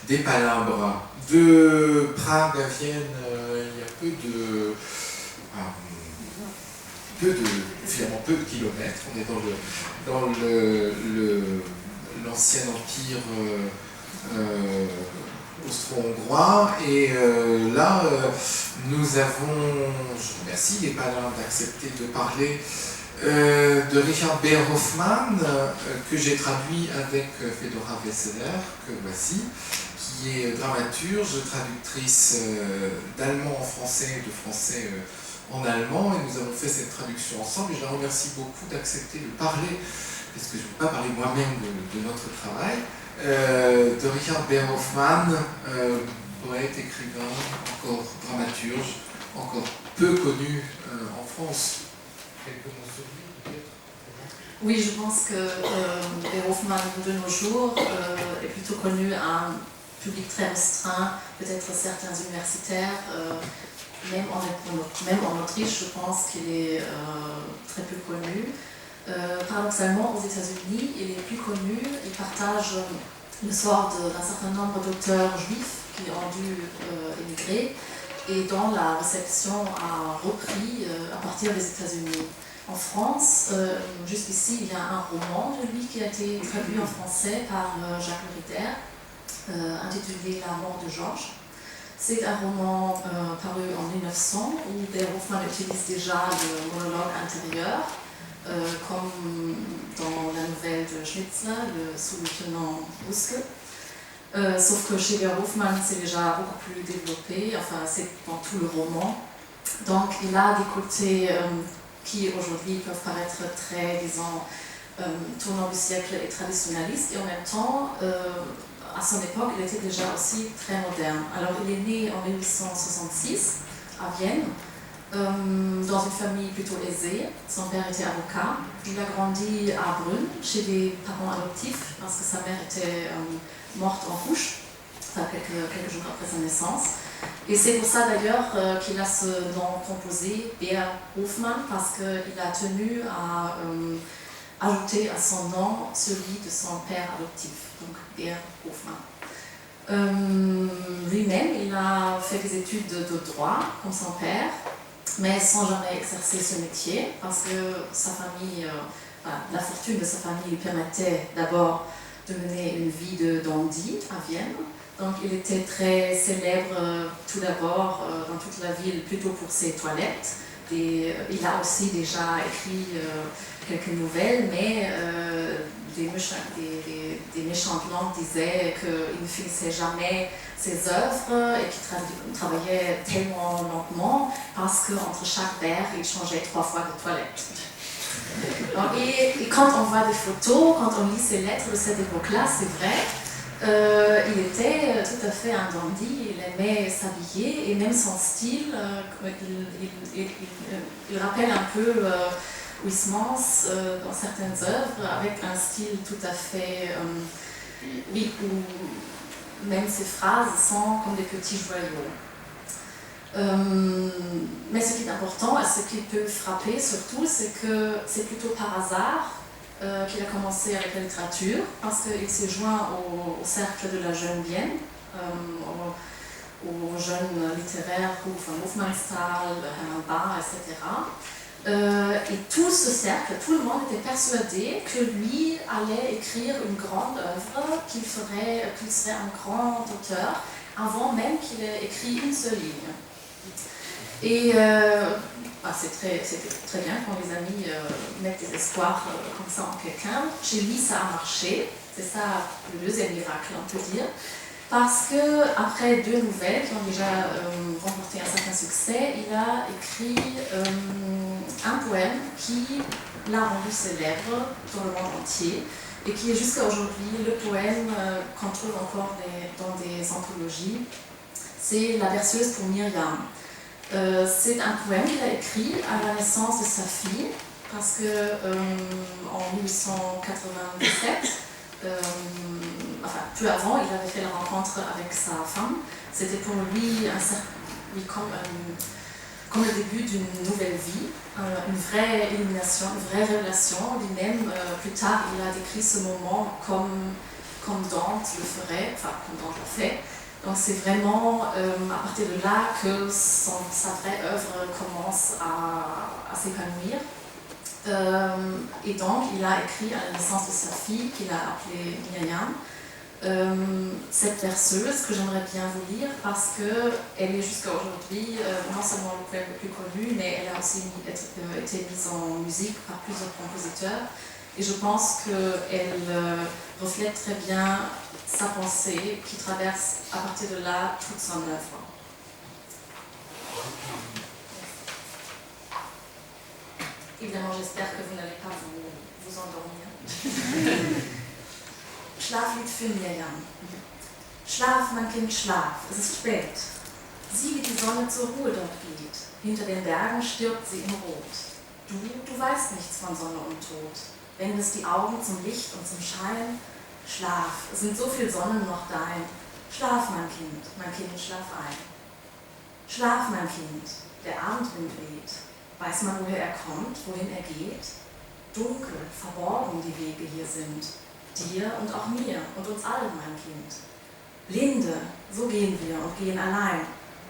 des Palabres. De Prague à Vienne, il y a finalement peu de kilomètres. On est dans l'ancien empire austro-hongrois, et là nous avons, je remercie les Palabres d'accepter de parler de Richard Beer Hoffmann, que j'ai traduit avec Fedora Wesseler, que voici, qui est dramaturge, traductrice d'allemand en français et de français en allemand, et nous avons fait cette traduction ensemble, et je la remercie beaucoup d'accepter de parler, parce que je ne peux pas parler moi-même de notre travail, de Richard Beer Hoffmann, poète, écrivain, encore dramaturge, encore peu connu en France. Quelques mots sur lui, peut-être? Oui, je pense que Beer Hoffmann de nos jours est plutôt connu à un public très restreint, peut-être certains universitaires. Même en Autriche, je pense qu'il est très peu connu. Paradoxalement, aux États-Unis, il est plus connu. Il partage le sort d'un certain nombre d'auteurs juifs qui ont dû émigrer et dont la réception a repris à partir des États-Unis. En France, jusqu'ici, il y a un roman de lui qui a été traduit en français par Jacques Ritter, intitulé La mort de Georges. C'est un roman paru en 1900 où Beer Hoffmann utilise déjà le monologue intérieur, comme dans la nouvelle de Schnitzler, le sous-lieutenant Ruske. Sauf que chez Beer Hoffmann, c'est déjà beaucoup plus développé, enfin c'est dans tout le roman. Donc il a des côtés qui aujourd'hui peuvent paraître très, disons, tournant du siècle et traditionnalistes, et en même temps, à son époque, il était déjà aussi très moderne. Alors, il est né en 1866 à Vienne, dans une famille plutôt aisée. Son père était avocat. Il a grandi à Brünn, chez des parents adoptifs, parce que sa mère était morte en couche, enfin quelques jours après sa naissance. Et c'est pour ça d'ailleurs qu'il a ce nom composé, Beer Hoffmann, parce qu'il a tenu à ajouter à son nom celui de son père adoptif, donc Beer Hoffmann. Lui-même, il a fait des études de droit, comme son père, mais sans jamais exercer ce métier, parce que sa famille, la fortune de sa famille lui permettait d'abord de mener une vie de dandy à Vienne. Donc il était très célèbre tout d'abord dans toute la ville, plutôt pour ses toilettes, il a aussi déjà écrit quelques nouvelles, mais des méchantes langues disaient qu'il ne finissait jamais ses œuvres et qu'il travaillait tellement lentement parce qu'entre chaque vers, il changeait 3 fois de toilette. Et quand on voit des photos, quand on lit ses lettres de cette époque-là, c'est vrai, il était tout à fait un dandy, il aimait s'habiller et même son style, il rappelle un peu Huysmans dans certaines œuvres, avec un style tout à fait, où même ses phrases sont comme des petits joyaux. Mais ce qui est important et ce qui peut frapper surtout, c'est que c'est plutôt par hasard qu'il a commencé avec la littérature, parce qu'il s'est joint au cercle de la jeune Vienne, aux jeunes littéraires, von Hofmannsthal, Hermann Bahr, etc. Et tout ce cercle, tout le monde était persuadé que lui allait écrire une grande œuvre, qu'il serait un grand auteur, avant même qu'il ait écrit une seule ligne. Et c'était très bien quand les amis mettent des espoirs comme ça en quelqu'un. Chez lui, ça a marché. C'est ça le deuxième miracle, on peut dire. Parce qu'après 2 nouvelles qui ont déjà remporté un certain succès, il a écrit un poème qui l'a rendu célèbre dans le monde entier et qui est jusqu'à aujourd'hui le poème qu'on trouve encore dans des anthologies. C'est La berceuse pour Myriam. C'est un poème qu'il a écrit à la naissance de sa fille, parce qu'en 1897, peu avant, il avait fait la rencontre avec sa femme. C'était pour lui comme le début d'une nouvelle vie, une vraie illumination, une vraie révélation. Lui-même, plus tard, il a décrit ce moment comme Dante le ferait, comme Dante l'a fait. Donc c'est vraiment à partir de là que sa vraie œuvre commence à s'épanouir. Et donc il a écrit à la naissance de sa fille, qu'il a appelée Myriam, cette verseuse que j'aimerais bien vous lire parce qu'elle est jusqu'à aujourd'hui non seulement le poème le plus connu, mais elle a aussi été mise en musique par plusieurs compositeurs. Et je pense qu'elle reflète très bien sa pensée qui traverse à partir de là toute son œuvre. Évidemment, j'espère que vous n'allez pas vous endormir. Schlaflied für Myriam. Schlaf, mein Kind, schlaf, es ist spät. Sieh, wie die Sonne zur Ruhe dort geht. Hinter den Bergen stirbt sie in Rot. Du weißt nichts von Sonne und Tod. Wendest die Augen zum Licht und zum Schein. Schlaf, es sind so viel Sonnen noch dein. Schlaf, mein Kind, schlaf ein. Schlaf, mein Kind, der Abendwind weht. Weiß man, woher er kommt, wohin er geht? Dunkel, verborgen die Wege hier sind. Dir und auch mir und uns allen, mein Kind. Blinde, so gehen wir und gehen allein.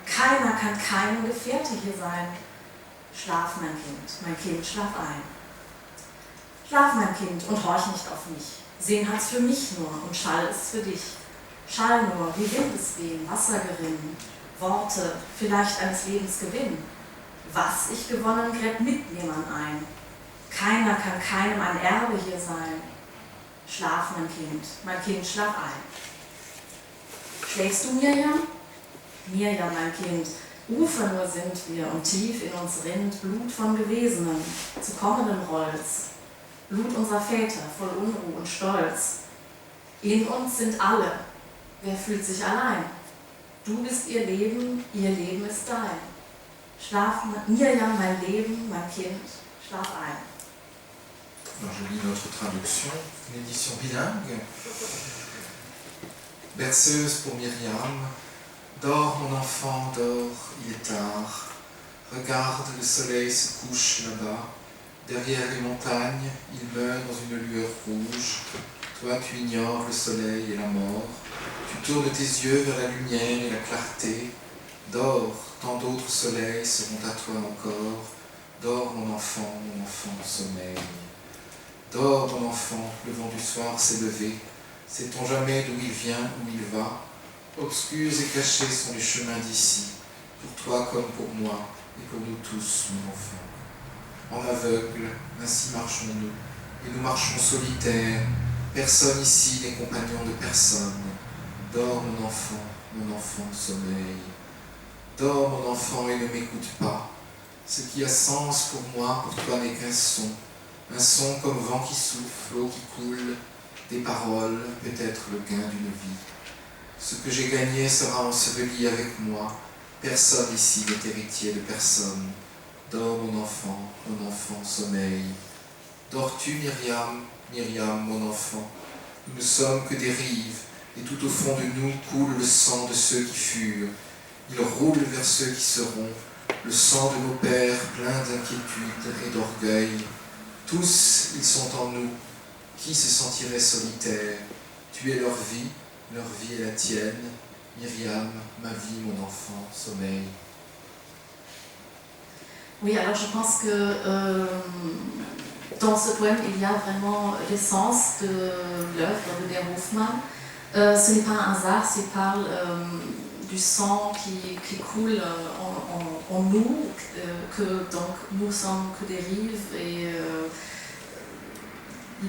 Keiner kann keinem Gefährte hier sein. Schlaf, mein Kind, schlaf ein. Schlaf, mein Kind, und horch nicht auf mich. Sehen hat's für mich nur und Schall ist für dich. Schall nur, wie Wind es wehen, Wasser gerinnen. Worte, vielleicht eines Lebens Gewinn. Was ich gewonnen, gräbt mit mir man ein. Keiner kann keinem ein Erbe hier sein. Schlaf, mein Kind, schlaf ein. Schläfst du, Myriam? Myriam, mein Kind, Ufer nur sind wir und tief in uns rinnt Blut von Gewesenen, zu kommenden Rolls. Blut unserer Väter, voll Unruhe und Stolz. In uns sind alle. Wer fühlt sich allein? Du bist ihr Leben ist dein. Schlaf, Myriam, mein Leben, mein Kind, schlaf ein. Alors je lis notre traduction, une édition bilingue. Berceuse pour Myriam. Dors mon enfant, dors, il est tard. Regarde, le soleil se couche là-bas. Derrière les montagnes, il meurt dans une lueur rouge. Toi, tu ignores le soleil et la mort. Tu tournes tes yeux vers la lumière et la clarté. Dors, tant d'autres soleils seront à toi encore. Dors, mon enfant, sommeil. Dors, mon enfant, le vent du soir s'est levé. Sait-on jamais d'où il vient, où il va? Obscurs et cachés sont les chemins d'ici. Pour toi comme pour moi, et pour nous tous, mon enfant. En aveugle, ainsi marchons-nous, et nous marchons solitaires. Personne ici n'est compagnon de personne. Dors, mon enfant, sommeil. Dors, mon enfant, et ne m'écoute pas. Ce qui a sens pour moi, pour toi n'est qu'un son comme vent qui souffle, l'eau qui coule, des paroles, peut-être le gain d'une vie. Ce que j'ai gagné sera enseveli avec moi. Personne ici n'est héritier de personne. Dors, mon enfant, sommeil. Dors-tu, Myriam, Myriam, mon enfant? Nous ne sommes que des rives, et tout au fond de nous coule le sang de ceux qui furent. Il roule vers ceux qui seront, le sang de nos pères plein d'inquiétude et d'orgueil. Tous, ils sont en nous. Qui se sentirait solitaire? Tu es leur vie est la tienne. Myriam, ma vie, mon enfant, sommeil. Oui, alors je pense que dans ce poème, il y a vraiment l'essence de l'œuvre de Beer Hofmann. Ce n'est pas un hasard s'il parle du sang qui coule en nous, que donc nous sommes que des rives et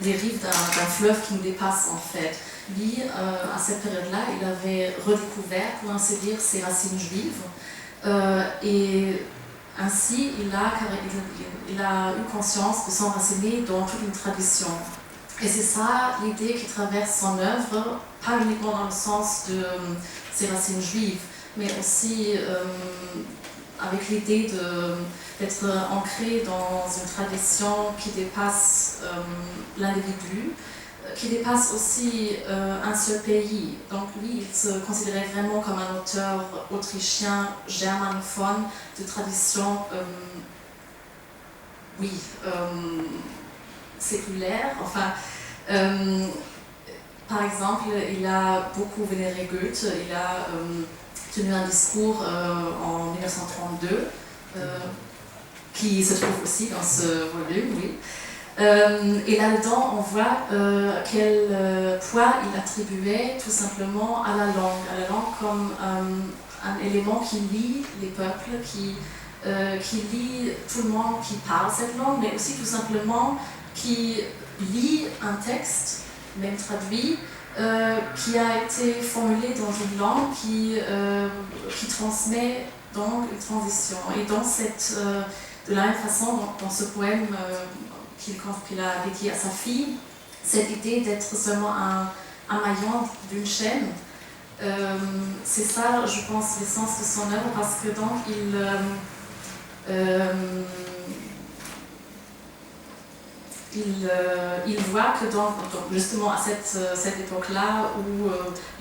des rives d'un fleuve qui nous dépasse en fait. Lui, à cette période-là, il avait redécouvert, pour ainsi dire, ses racines juives et ainsi il a eu conscience de s'enraciner dans toute une tradition. Et c'est ça l'idée qui traverse son œuvre, pas uniquement dans le sens de ses racines juives, mais aussi avec l'idée d'être ancré dans une tradition qui dépasse l'individu, qui dépasse aussi un seul pays. Donc lui, il se considérait vraiment comme un auteur autrichien, germanophone, de tradition, séculaire. Enfin, par exemple, il a beaucoup vénéré Goethe. Il a tenu un discours en 1932, qui se trouve aussi dans ce volume, oui. Et là-dedans, on voit quel poids il attribuait tout simplement à la langue comme un élément qui lie les peuples, qui lie tout le monde qui parle cette langue, mais aussi tout simplement qui lit un texte, même traduit, qui a été formulé dans une langue qui transmet donc une transition. Et dans de la même façon, dans ce poème qu'il a dédié à sa fille, cette idée d'être seulement un maillon d'une chaîne, c'est ça, je pense, l'essence de son œuvre, parce que donc il voit que donc justement à cette époque-là où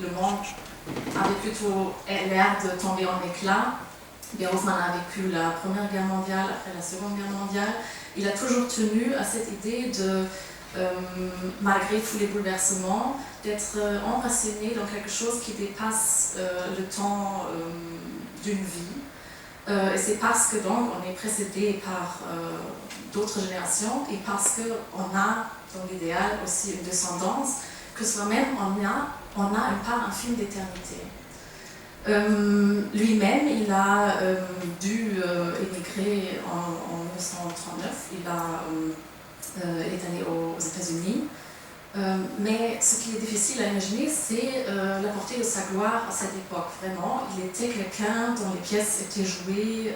le monde avait plutôt l'air de tomber en éclat, Beer Hofmann a vécu la Première Guerre mondiale, après la Seconde Guerre mondiale, il a toujours tenu à cette idée de, malgré tous les bouleversements, d'être enraciné dans quelque chose qui dépasse le temps d'une vie. Et c'est parce que donc on est précédé par d'autres générations et parce qu'on a dans l'idéal aussi une descendance, que soi-même on a une part infime d'éternité. Lui-même, il a dû émigrer en 1939, il est allé aux États-Unis. Mais ce qui est difficile à imaginer, c'est la portée de sa gloire à cette époque. Vraiment, il était quelqu'un dont les pièces étaient jouées.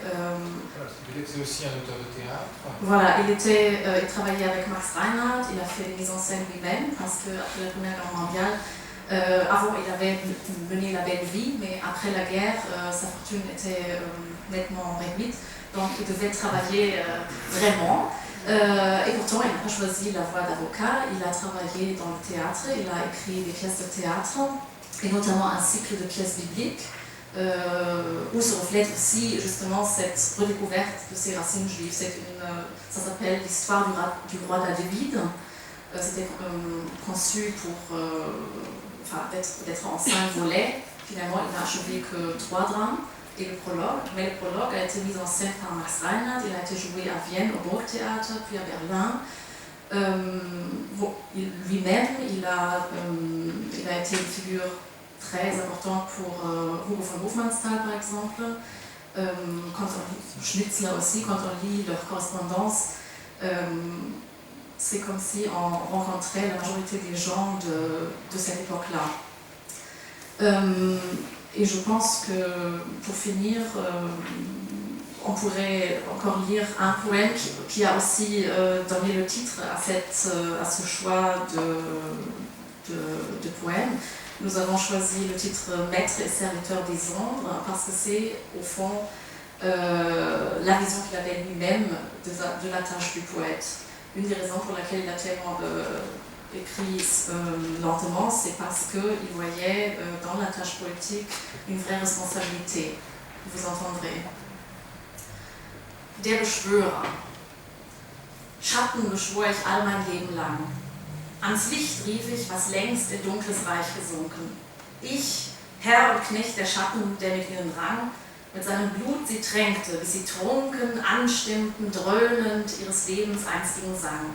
C'est aussi un auteur de théâtre. Voilà, il travaillait avec Max Reinhardt, il a fait les mises en scène lui-même, parce qu'après la Première Guerre mondiale, avant il avait mené la belle vie, mais après la guerre, sa fortune était nettement réduite, donc il devait travailler vraiment. Et pourtant, il n'a pas choisi la voie d'avocat, il a travaillé dans le théâtre, il a écrit des pièces de théâtre, et notamment un cycle de pièces bibliques, où se reflète aussi justement cette redécouverte de ses racines juives. Ça s'appelle l'histoire du roi David. C'était conçu pour d'être en 5 volets. Finalement, il n'a achevé que 3 drames et le prologue. Mais le prologue a été mis en scène par Max Reinhardt. Il a été joué à Vienne au Burgtheater, puis à Berlin. Lui-même, il a été une figure très importante pour Hugo von Hofmannsthal, par exemple. Schnitzler aussi, quand on lit leur correspondance, c'est comme si on rencontrait la majorité des gens de cette époque-là. Et je pense que, pour finir, on pourrait encore lire un poème qui a aussi donné le titre à ce choix de poème. Nous avons choisi le titre « Maître et serviteur des ombres » parce que c'est, au fond, la vision qu'il avait lui-même de la tâche du poète. Une des raisons pour laquelle il a tellement écrit lentement, c'est parce qu'il voyait dans la tâche poétique une vraie responsabilité. Vous entendrez. Der Beschwörer. Schatten beschwor ich all mein Leben lang. Ans Licht rief ich, was längst in dunkles Reich gesunken. Ich, Herr und Knecht der Schatten, der mit ihnen rang, mit seinem Blut sie tränkte, bis sie trunken, anstimmten, dröhnend ihres Lebens einstigen Sang.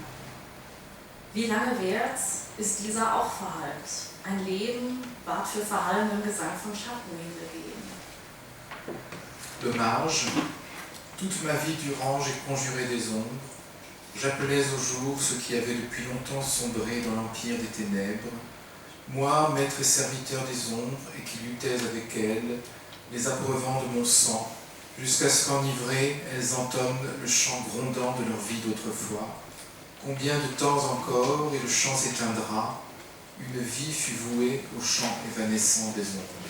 Wie lange währt's, ist dieser auch verhallt? Ein Leben ward für verhallenden Gesang von Schatten hingegeben. Dommage, toute ma vie durant j'ai conjuré des ombres. J'appelais au jour ceux qui avaient depuis longtemps sombré dans l'empire des ténèbres. Moi, maître et serviteur des ombres, et qui luttais avec elles, les abreuvant de mon sang, jusqu'à ce qu'enivrées, elles entonnent le chant grondant de leur vie d'autrefois. Combien de temps encore, et le chant s'éteindra, une vie fut vouée au chant évanescent des ombres.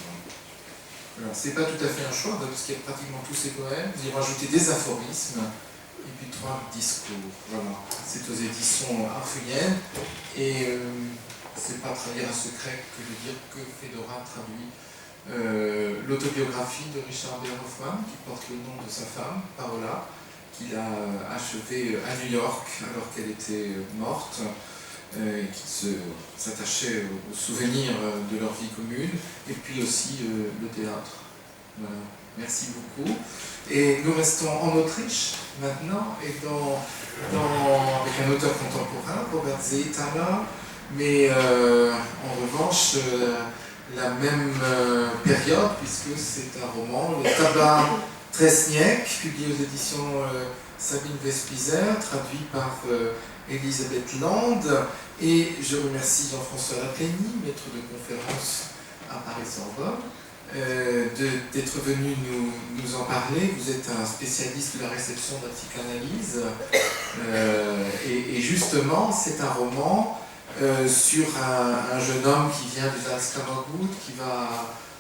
Alors, c'est pas tout à fait un choix, parce qu'il y a pratiquement tous ces poèmes. Ils ont rajouté des aphorismes, et puis 3 discours. Voilà. C'est aux éditions Arfuyen, et c'est pas trahir un secret que de dire que Fedora traduit l'autobiographie de Richard Baer Hoffman, qui porte le nom de sa femme, Paola, qu'il a achevée à New York alors qu'elle était morte, et qui s'attachait aux souvenirs de leur vie commune, et puis aussi le théâtre. Voilà. Merci beaucoup. Et nous restons en Autriche maintenant, et avec un auteur contemporain, Robert Zeithammer, mais en revanche, la même période, puisque c'est un roman, Le tabac Tresniek, publié aux éditions Sabine Vespizer, traduit par Elisabeth Land. Et je remercie Jean-François Laplény, maître de conférence à Paris-Sorbonne, d'être venu nous en parler. Vous êtes un spécialiste de la réception de la psychanalyse. Et justement, c'est un roman sur un jeune homme qui vient du Salzkammergut, qui va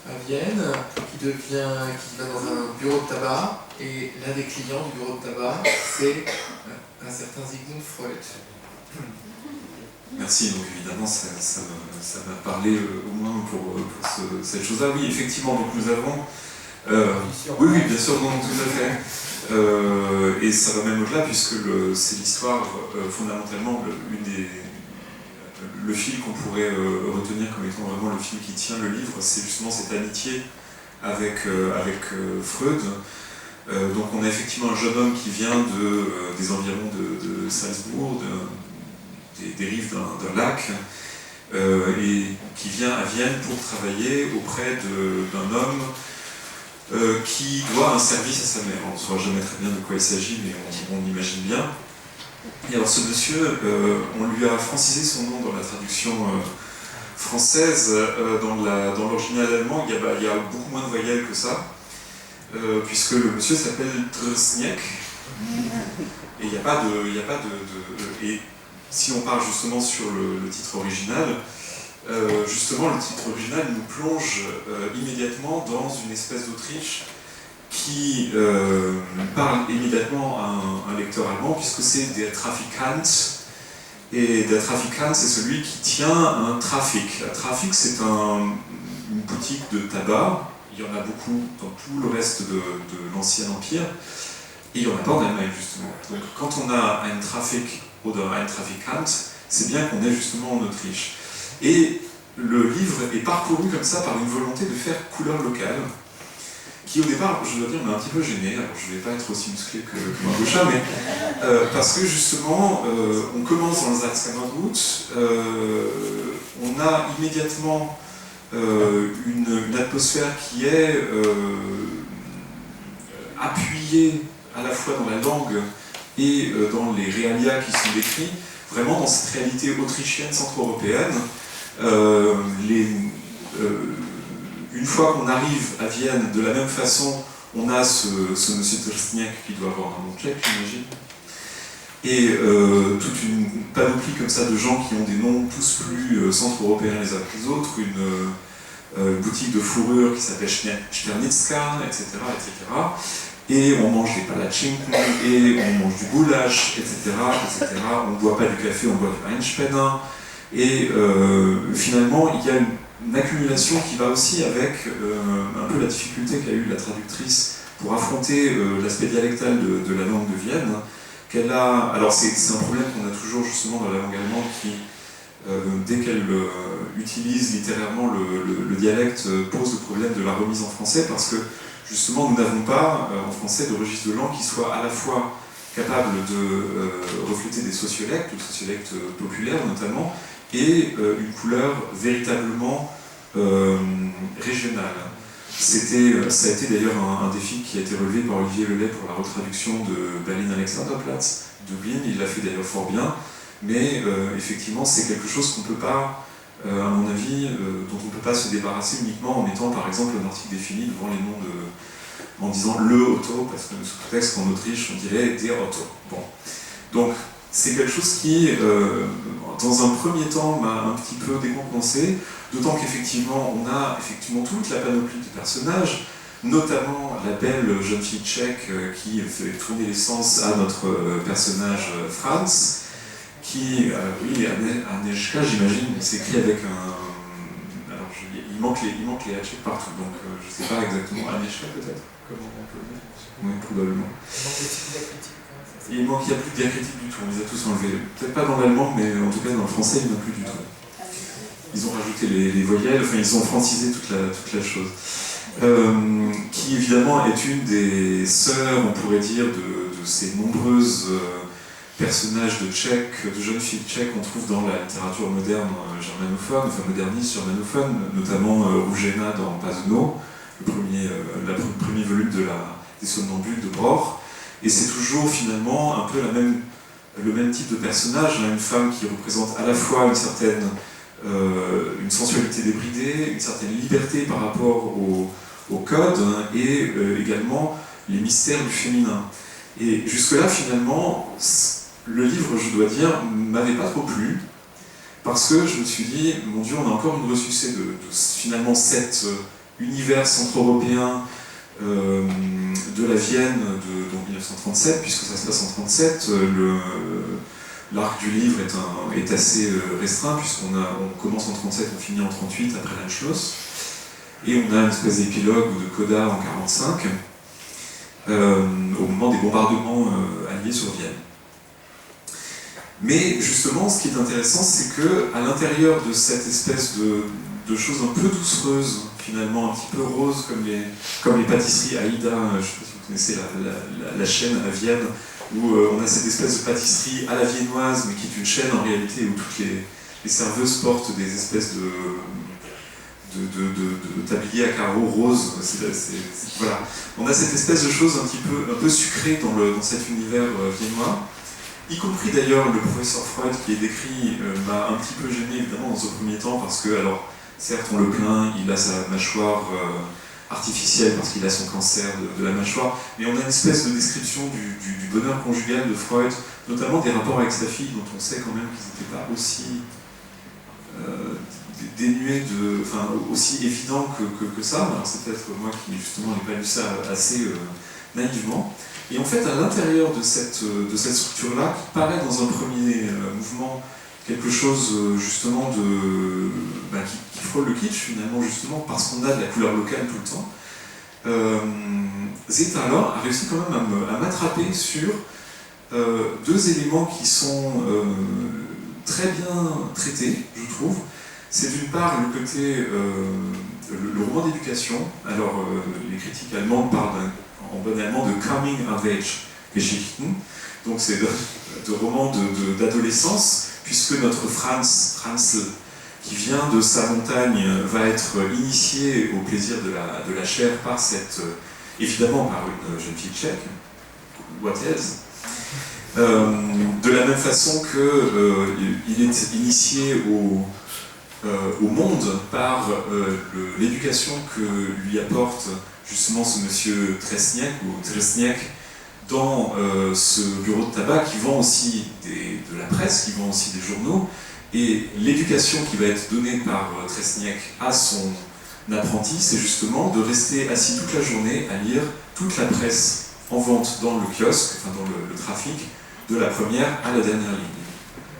à Vienne, qui va dans un bureau de tabac, et l'un des clients du bureau de tabac, c'est un certain Sigmund Freud. Merci, donc évidemment ça m'a parlé au moins pour cette chose-là. Oui, effectivement, donc nous avons... oui, bien sûr, non, tout à fait. Et ça va même au-delà, puisque c'est l'histoire, fondamentalement, le fil qu'on pourrait retenir comme étant vraiment le fil qui tient le livre, c'est justement cette amitié avec Freud. Donc on a effectivement un jeune homme qui vient des environs de Salzbourg, des rives d'un lac, et qui vient à Vienne pour travailler auprès d'un homme qui doit un service à sa mère. On ne saura jamais très bien de quoi il s'agit, mais on imagine bien. Et alors ce monsieur, on lui a francisé son nom dans la traduction française. Dans l'original allemand, il y a beaucoup moins de voyelles que ça, puisque le monsieur s'appelle Tresniek, et il n'y a pas de... Et si on part justement sur le titre original, justement le titre original nous plonge immédiatement dans une espèce d'Autriche qui parle immédiatement à un lecteur allemand, puisque c'est Der Trafikant, et Der Trafikant, c'est celui qui tient un trafic. Un trafic, c'est une boutique de tabac. Il y en a beaucoup dans tout le reste de l'Ancien Empire, et il n'y en a pas en Allemagne, justement. Donc quand on a un trafic oder ein Trafikant, c'est bien qu'on est justement en Autriche. Et le livre est parcouru comme ça par une volonté de faire couleur locale, qui au départ, je dois dire, m'a un petit peu gêné. Alors je ne vais pas être aussi musclé que Margosha, mais parce que justement, on commence dans le Salzkammergut, on a immédiatement une atmosphère qui est appuyé à la fois dans la langue et dans les réalia qui sont décrits, vraiment dans cette réalité autrichienne centre-européenne. Une fois qu'on arrive à Vienne, de la même façon, on a ce monsieur Trstniak qui doit avoir un nom tchèque, j'imagine, et toute une panoplie comme ça de gens qui ont des noms tous plus centre-européens les uns que les autres, une boutique de fourrure qui s'appelle Sternitska, etc., etc. Et on mange des palatschinken, et on mange du goulash, etc., etc. On ne boit pas du café, on boit du Einspänner. Et finalement, il y a une accumulation qui va aussi avec un peu la difficulté qu'a eu la traductrice pour affronter l'aspect dialectal de la langue de Vienne. Alors c'est un problème qu'on a toujours justement dans la langue allemande qui, dès qu'elle utilise littérairement le dialecte, pose le problème de la remise en français, parce que justement nous n'avons pas en français de registre de langue qui soit à la fois capable de refléter des sociolectes, ou sociolectes populaires notamment, et une couleur véritablement régionale. Ça a été d'ailleurs un défi qui a été relevé par Olivier Lelay pour la retraduction de Berlin-Alexanderplatz, Dublin, il l'a fait d'ailleurs fort bien, mais effectivement c'est quelque chose qu'on ne peut pas, à mon avis, dont on ne peut pas se débarrasser uniquement en mettant par exemple un article défini devant les noms en disant le auto, parce que sous contexte qu'en Autriche on dirait der Auto. Bon. Donc c'est quelque chose qui, dans un premier temps, m'a un petit peu décontenancé, d'autant qu'effectivement, on a effectivement toute la panoplie de personnages, notamment la belle jeune fille tchèque qui fait tourner l'essence à notre personnage Franz, qui, oui, Aneshka, j'imagine, s'écrit avec un... Alors, il manque les H partout, donc je ne sais pas exactement, Aneshka peut-être, comment on peut le dire. Oui, probablement. Il n'y a plus de diacritique du tout, on les a tous enlevés. Peut-être pas dans l'allemand, mais en tout cas dans le français, il n'y en a plus du tout. Ils ont rajouté les voyelles, enfin ils ont francisé toute la chose. Qui évidemment est une des sœurs, on pourrait dire, de ces nombreuses personnages de jeunes filles tchèques qu'on trouve dans la littérature moderne germanophone, enfin moderniste germanophone, notamment Růžena dans Paseno, le premier volume des Somnambules de Bror. Et c'est toujours finalement un peu le même type de personnage, hein, une femme qui représente à la fois une sensualité débridée, une certaine liberté par rapport au code, hein, et également les mystères du féminin. Et jusque-là, finalement, le livre, je dois dire, m'avait pas trop plu, parce que je me suis dit, mon Dieu, on a encore une ressucée de finalement cet univers centre-européen de la Vienne de 1937, puisque ça se passe en 1937. L'arc du livre est assez restreint, puisqu'on commence en 1937, on finit en 1938 après l'Anschluss, et on a une espèce d'épilogue ou de coda en 1945, au moment des bombardements alliés sur Vienne. Mais justement, ce qui est intéressant, c'est qu'à l'intérieur de cette espèce de choses un peu doucereuses, finalement un petit peu roses, comme les pâtisseries Aïda, je ne sais pas si vous connaissez la chaîne à Vienne, où on a cette espèce de pâtisserie à la viennoise, mais qui est une chaîne en réalité où toutes les serveuses portent des espèces de tabliers à carreaux roses. Voilà. On a cette espèce de chose un peu sucrée dans cet univers viennois, y compris d'ailleurs le professeur Freud qui est décrit m'a un petit peu gêné évidemment dans un premier temps, parce que, alors, certes on le plaint, il a sa mâchoire artificielle parce qu'il a son cancer de la mâchoire, mais on a une espèce de description du bonheur conjugal de Freud, notamment des rapports avec sa fille, dont on sait quand même qu'ils n'étaient pas aussi dénués aussi évidents que ça. Alors c'est peut-être moi qui justement n'ai pas lu ça assez naïvement. Et en fait, à l'intérieur de cette structure-là, qui paraît dans un premier mouvement quelque chose justement qui frôle le kitsch finalement, justement parce qu'on a de la couleur locale tout le temps, Zeta alors a réussi quand même à m'attraper sur deux éléments qui sont très bien traités, je trouve. C'est d'une part le côté, le roman d'éducation. Alors les critiques allemandes parlent en bon allemand de Coming of Age Geschichten, donc c'est de romans d'adolescence, puisque notre Franz, qui vient de sa montagne, va être initié au plaisir de la chair par cette évidemment par une jeune fille tchèque, what else. De la même façon qu'il est initié au monde par l'éducation que lui apporte justement ce monsieur Tresniak ou Tresniak dans ce bureau de tabac qui vend aussi de la presse, qui vend aussi des journaux, et l'éducation qui va être donnée par Tresniak à son apprenti, c'est justement de rester assis toute la journée à lire toute la presse en vente dans le kiosque, enfin dans le trafic, de la première à la dernière ligne.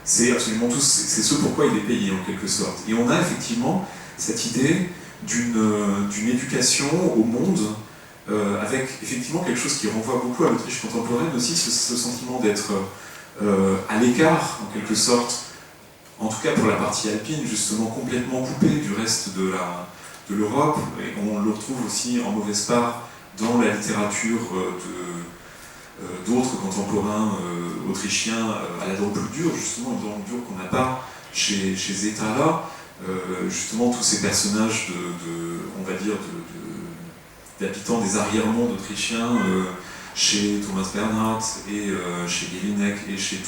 C'est absolument tout, c'est ce pourquoi il est payé en quelque sorte. Et on a effectivement cette idée d'une éducation au monde avec effectivement quelque chose qui renvoie beaucoup à l'Autriche contemporaine aussi, ce sentiment d'être à l'écart en quelque sorte, en tout cas pour la partie alpine, justement complètement coupé du reste de l'Europe, et on le retrouve aussi en mauvaise part dans la littérature d'autres contemporains autrichiens à la dent plus dure, justement une dent dure qu'on n'a pas chez Zetala, justement tous ces personnages on va dire d'habitants des arrière-mondes autrichiens, chez Thomas Bernhardt et chez Jelinek et chez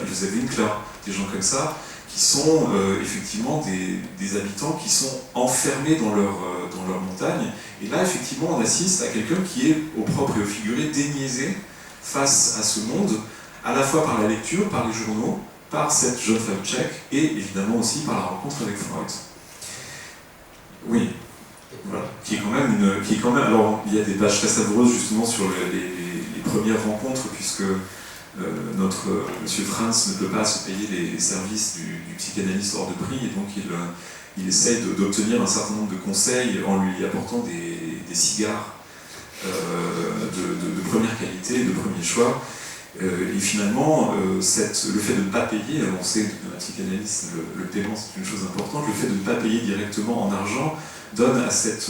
Josef Winkler, des gens comme ça, qui sont effectivement des habitants qui sont enfermés dans leur montagne. Et là, effectivement, on assiste à quelqu'un qui est, au propre et au figuré, déniaisé face à ce monde, à la fois par la lecture, par les journaux, par cette jeune femme tchèque, et évidemment aussi par la rencontre avec Freud. Oui, voilà, qui est quand même, alors il y a des pages très savoureuses justement sur les premières rencontres, puisque notre monsieur Franz ne peut pas se payer les services du psychanalyste hors de prix, et donc il essaye d'obtenir un certain nombre de conseils en lui apportant des cigares de première qualité, de premier choix. Et finalement, le fait de ne pas payer, on sait que dans la psychanalyse, le paiement c'est une chose importante, le fait de ne pas payer directement en argent donne à cette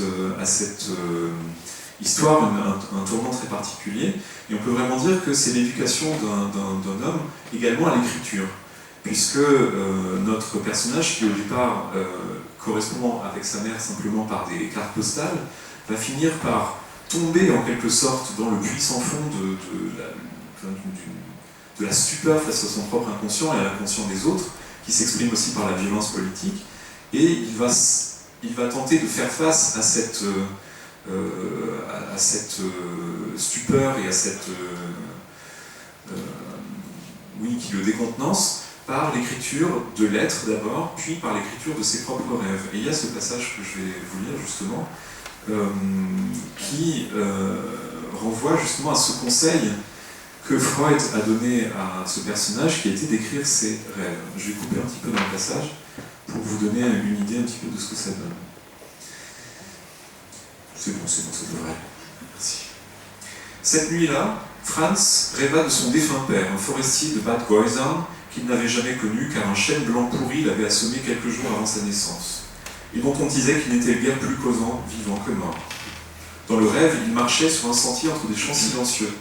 histoire un tournant très particulier. Et on peut vraiment dire que c'est l'éducation d'un homme également à l'écriture, puisque notre personnage, qui au départ correspond avec sa mère simplement par des cartes postales, va finir par tomber en quelque sorte dans le puits sans fond de la stupeur face à son propre inconscient et à l'inconscient des autres, qui s'exprime aussi par la violence politique, et il va tenter de faire face à cette stupeur et à cette qui le décontenance par l'écriture de lettres d'abord, puis par l'écriture de ses propres rêves. Et il y a ce passage que je vais vous lire justement, qui renvoie justement à ce conseil que Freud a donné à ce personnage, qui a été d'écrire ses rêves. Je vais couper un petit peu dans le passage pour vous donner une idée un petit peu de ce que ça donne. C'est bon, ça devrait. Merci. Cette nuit-là, Franz rêva de son défunt père, un forestier de Bad Goisern, qu'il n'avait jamais connu car un chêne blanc pourri l'avait assommé quelques jours avant sa naissance, et dont on disait qu'il n'était guère plus causant, vivant que mort. Dans le rêve, il marchait sur un sentier entre des champs silencieux.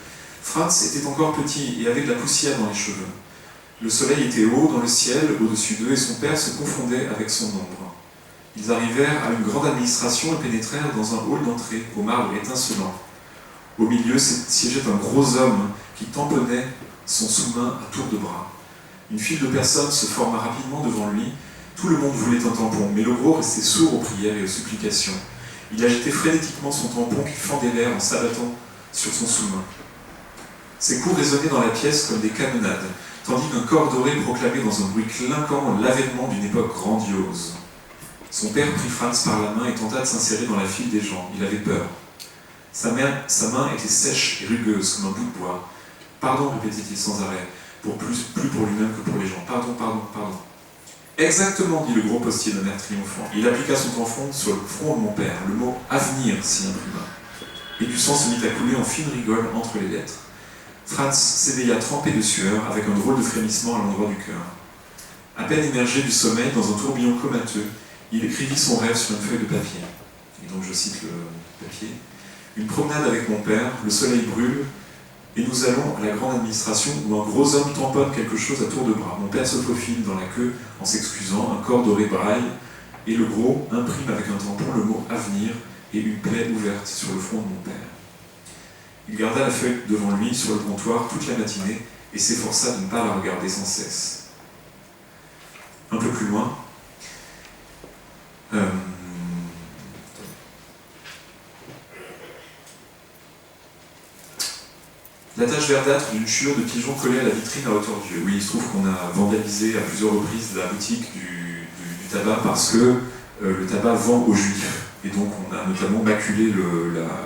Franz était encore petit et avait de la poussière dans les cheveux. Le soleil était haut dans le ciel au-dessus d'eux et son père se confondait avec son ombre. Ils arrivèrent à une grande administration et pénétrèrent dans un hall d'entrée au marbre étincelant. Au milieu siégeait un gros homme qui tamponnait son sous-main à tour de bras. Une file de personnes se forma rapidement devant lui. Tout le monde voulait un tampon, mais le gros restait sourd aux prières et aux supplications. Il agitait frénétiquement son tampon qui fendait l'air en s'abattant sur son sous-main. Ses coups résonnaient dans la pièce comme des canonnades, tandis qu'un corps doré proclamait dans un bruit clinquant l'avènement d'une époque grandiose. Son père prit Franz par la main et tenta de s'insérer dans la file des gens. Il avait peur. Sa main était sèche et rugueuse comme un bout de bois. « Pardon, répétait-il sans arrêt, plus pour lui-même que pour les gens. Pardon, pardon, pardon. »« Exactement, dit le gros postier d'un air triomphant. Il appliqua son tampon sur le front de mon père. Le mot « avenir » s'y imprima. Et du sang se mit à couler en fine rigole entre les lettres. Franz s'éveilla trempé de sueur, avec un drôle de frémissement à l'endroit du cœur. À peine émergé du sommeil, dans un tourbillon comateux, il écrivit son rêve sur une feuille de papier. Et donc je cite le papier. « Une promenade avec mon père, le soleil brûle, et nous allons à la grande administration où un gros homme tamponne quelque chose à tour de bras. Mon père se faufile dans la queue en s'excusant, un corps doré braille, et le gros imprime avec un tampon le mot « avenir » et une plaie ouverte sur le front de mon père. Il garda la feuille devant lui sur le comptoir toute la matinée et s'efforça de ne pas la regarder sans cesse. Un peu plus loin, la tache verdâtre d'une chure de pigeon collée à la vitrine à hauteur d'yeux. Oui, il se trouve qu'on a vandalisé à plusieurs reprises la boutique du tabac parce que le tabac vend aux juifs. Et donc on a notamment maculé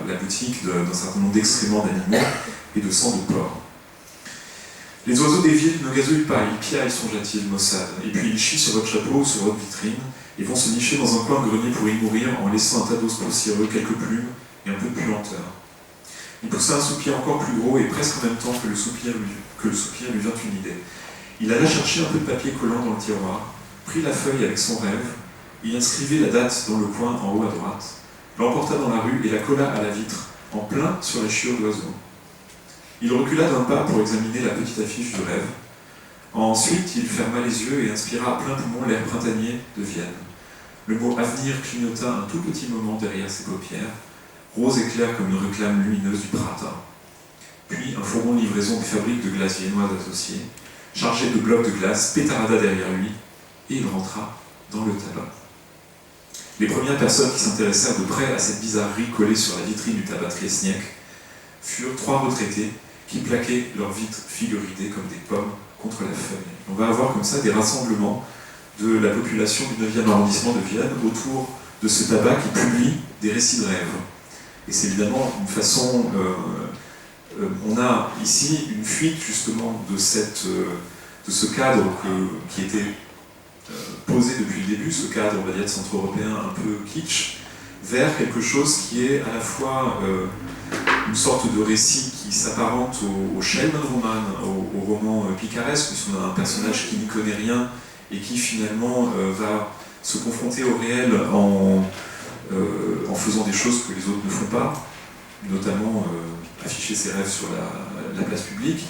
la boutique d'un certain nombre d'excréments d'animaux et de sang de porc. Les oiseaux des villes ne gazouillent pas, ils piaillent, songea-t-il, maussade. Et puis ils chient sur votre chapeau ou sur votre vitrine et vont se nicher dans un coin de grenier pour y mourir en laissant un tas d'os poussiéreux, quelques plumes et un peu de puanteur. Il poussa un soupir encore plus gros et presque en même temps que le soupir lui vint une idée. Il alla chercher un peu de papier collant dans le tiroir, prit la feuille avec son rêve, y inscrivit la date dans le coin en haut à droite, l'emporta dans la rue et la colla à la vitre, en plein sur la chiure d'oiseau. Il recula d'un pas pour examiner la petite affiche du rêve. Ensuite, il ferma les yeux et inspira à plein poumon l'air printanier de Vienne. Le mot avenir clignota un tout petit moment derrière ses paupières, rose et clair comme une réclame lumineuse du printemps. Puis un fourgon de livraison des fabriques de glace viennoises associées, chargé de blocs de glace, pétarada derrière lui, et il rentra dans le tabac. Les premières personnes qui s'intéressèrent de près à cette bizarrerie collée sur la vitrine du tabac Triesniek furent 3 retraités qui plaquaient leurs vitres figuridées comme des pommes contre la feuille. On va avoir comme ça des rassemblements de la population du 9e arrondissement de Vienne autour de ce tabac qui publie des récits de rêve. Et c'est évidemment une façon... on a ici une fuite justement de ce cadre qui était posé depuis le début, ce cadre, on va dire, de centre européen un peu kitsch, vers quelque chose qui est à la fois une sorte de récit qui s'apparente au Schelmenroman, au roman picaresque, puisqu'on a un personnage qui n'y connaît rien et qui finalement va se confronter au réel en faisant des choses que les autres ne font pas, notamment afficher ses rêves sur la place publique,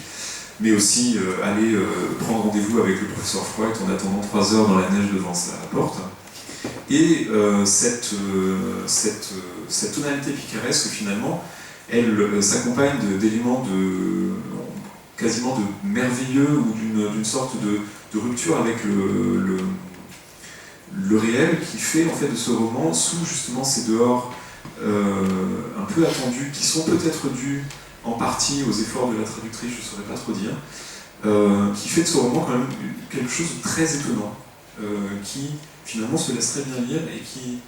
mais aussi aller prendre rendez-vous avec le professeur Freud en attendant 3 heures dans la neige devant sa porte. Et cette tonalité picaresque, finalement, elle s'accompagne d'éléments quasiment de merveilleux ou d'une sorte de rupture avec le réel qui fait en fait de ce roman, sous justement ces dehors un peu attendus, qui sont peut-être dus en partie aux efforts de la traductrice, je ne saurais pas trop dire, qui fait de ce roman quand même quelque chose de très étonnant, qui finalement se laisse très bien lire et qui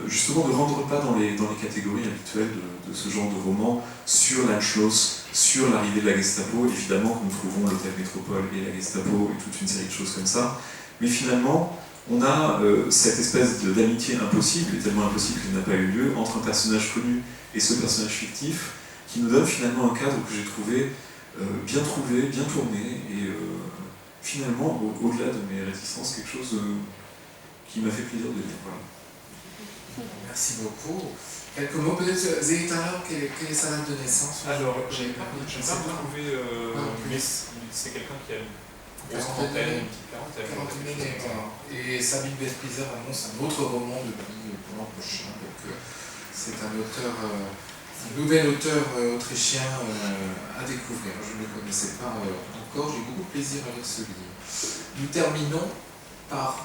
justement ne rentre pas dans les catégories habituelles de ce genre de roman sur l'Anschluss, sur l'arrivée de la Gestapo, évidemment que nous trouvons l'hôtel Métropole et la Gestapo et toute une série de choses comme ça, mais finalement on a cette espèce d'amitié impossible, et tellement impossible qu'elle n'a pas eu lieu, entre un personnage connu et ce personnage fictif, qui nous donne finalement un cadre que j'ai trouvé bien trouvé, bien tourné, et finalement, au-delà de mes réticences, quelque chose qui m'a fait plaisir de lire. Voilà. Merci beaucoup. Quelques mots peut-être, Zéhitala, quelle est sa date de naissance? Alors, je n'ai pas retrouvé, mais c'est quelqu'un qui a une grosse quarantaine, une petite quarantaine. Et Sabine Bespizer annonce un autre roman pour l'an prochain. Donc, c'est un nouvel auteur autrichien à découvrir. Je ne le connaissais pas encore, j'ai beaucoup de plaisir à lire ce livre. Nous terminons par,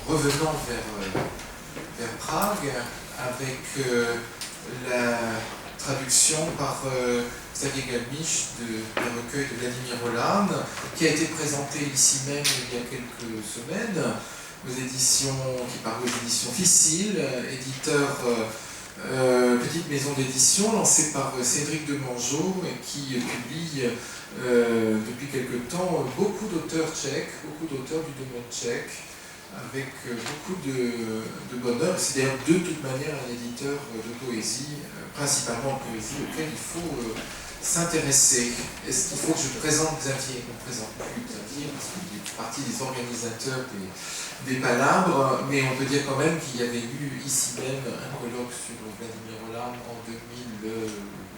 revenant vers Prague, avec la traduction par Xavier Galmiche d'un recueil de Vladimir Holland, qui a été présenté ici même il y a quelques semaines, qui paraît aux éditions Ficile, éditeur petite maison d'édition lancée par Cédric Demangeau et qui publie depuis quelque temps beaucoup d'auteurs tchèques, beaucoup d'auteurs du domaine tchèque, avec beaucoup de bonheur. C'est d'ailleurs de toute manière un éditeur de poésie, principalement poésie, auquel il faut s'intéresser. Est-ce qu'il faut que je présente Xavier? On ne présente plus Xavier, parce qu'il fait partie des organisateurs des palabres, mais on peut dire quand même qu'il y avait eu ici même un colloque sur Vladimir Holland en 2008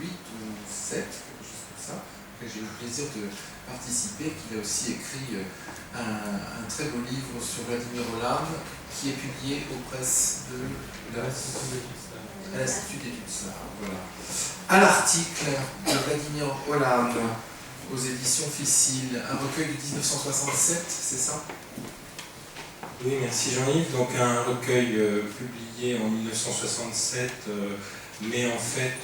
ou 2007, quelque chose comme ça, auquel j'ai eu le plaisir de participer, qu'il a aussi écrit un un très beau livre sur Vladimir Holland qui est publié aux presses de l'Institut d'études slaves. Voilà. À l'article de Vladimir Holland aux éditions Ficile, un recueil de 1967, c'est ça? Oui, merci Jean-Yves. Donc un recueil publié en 1967, mais en fait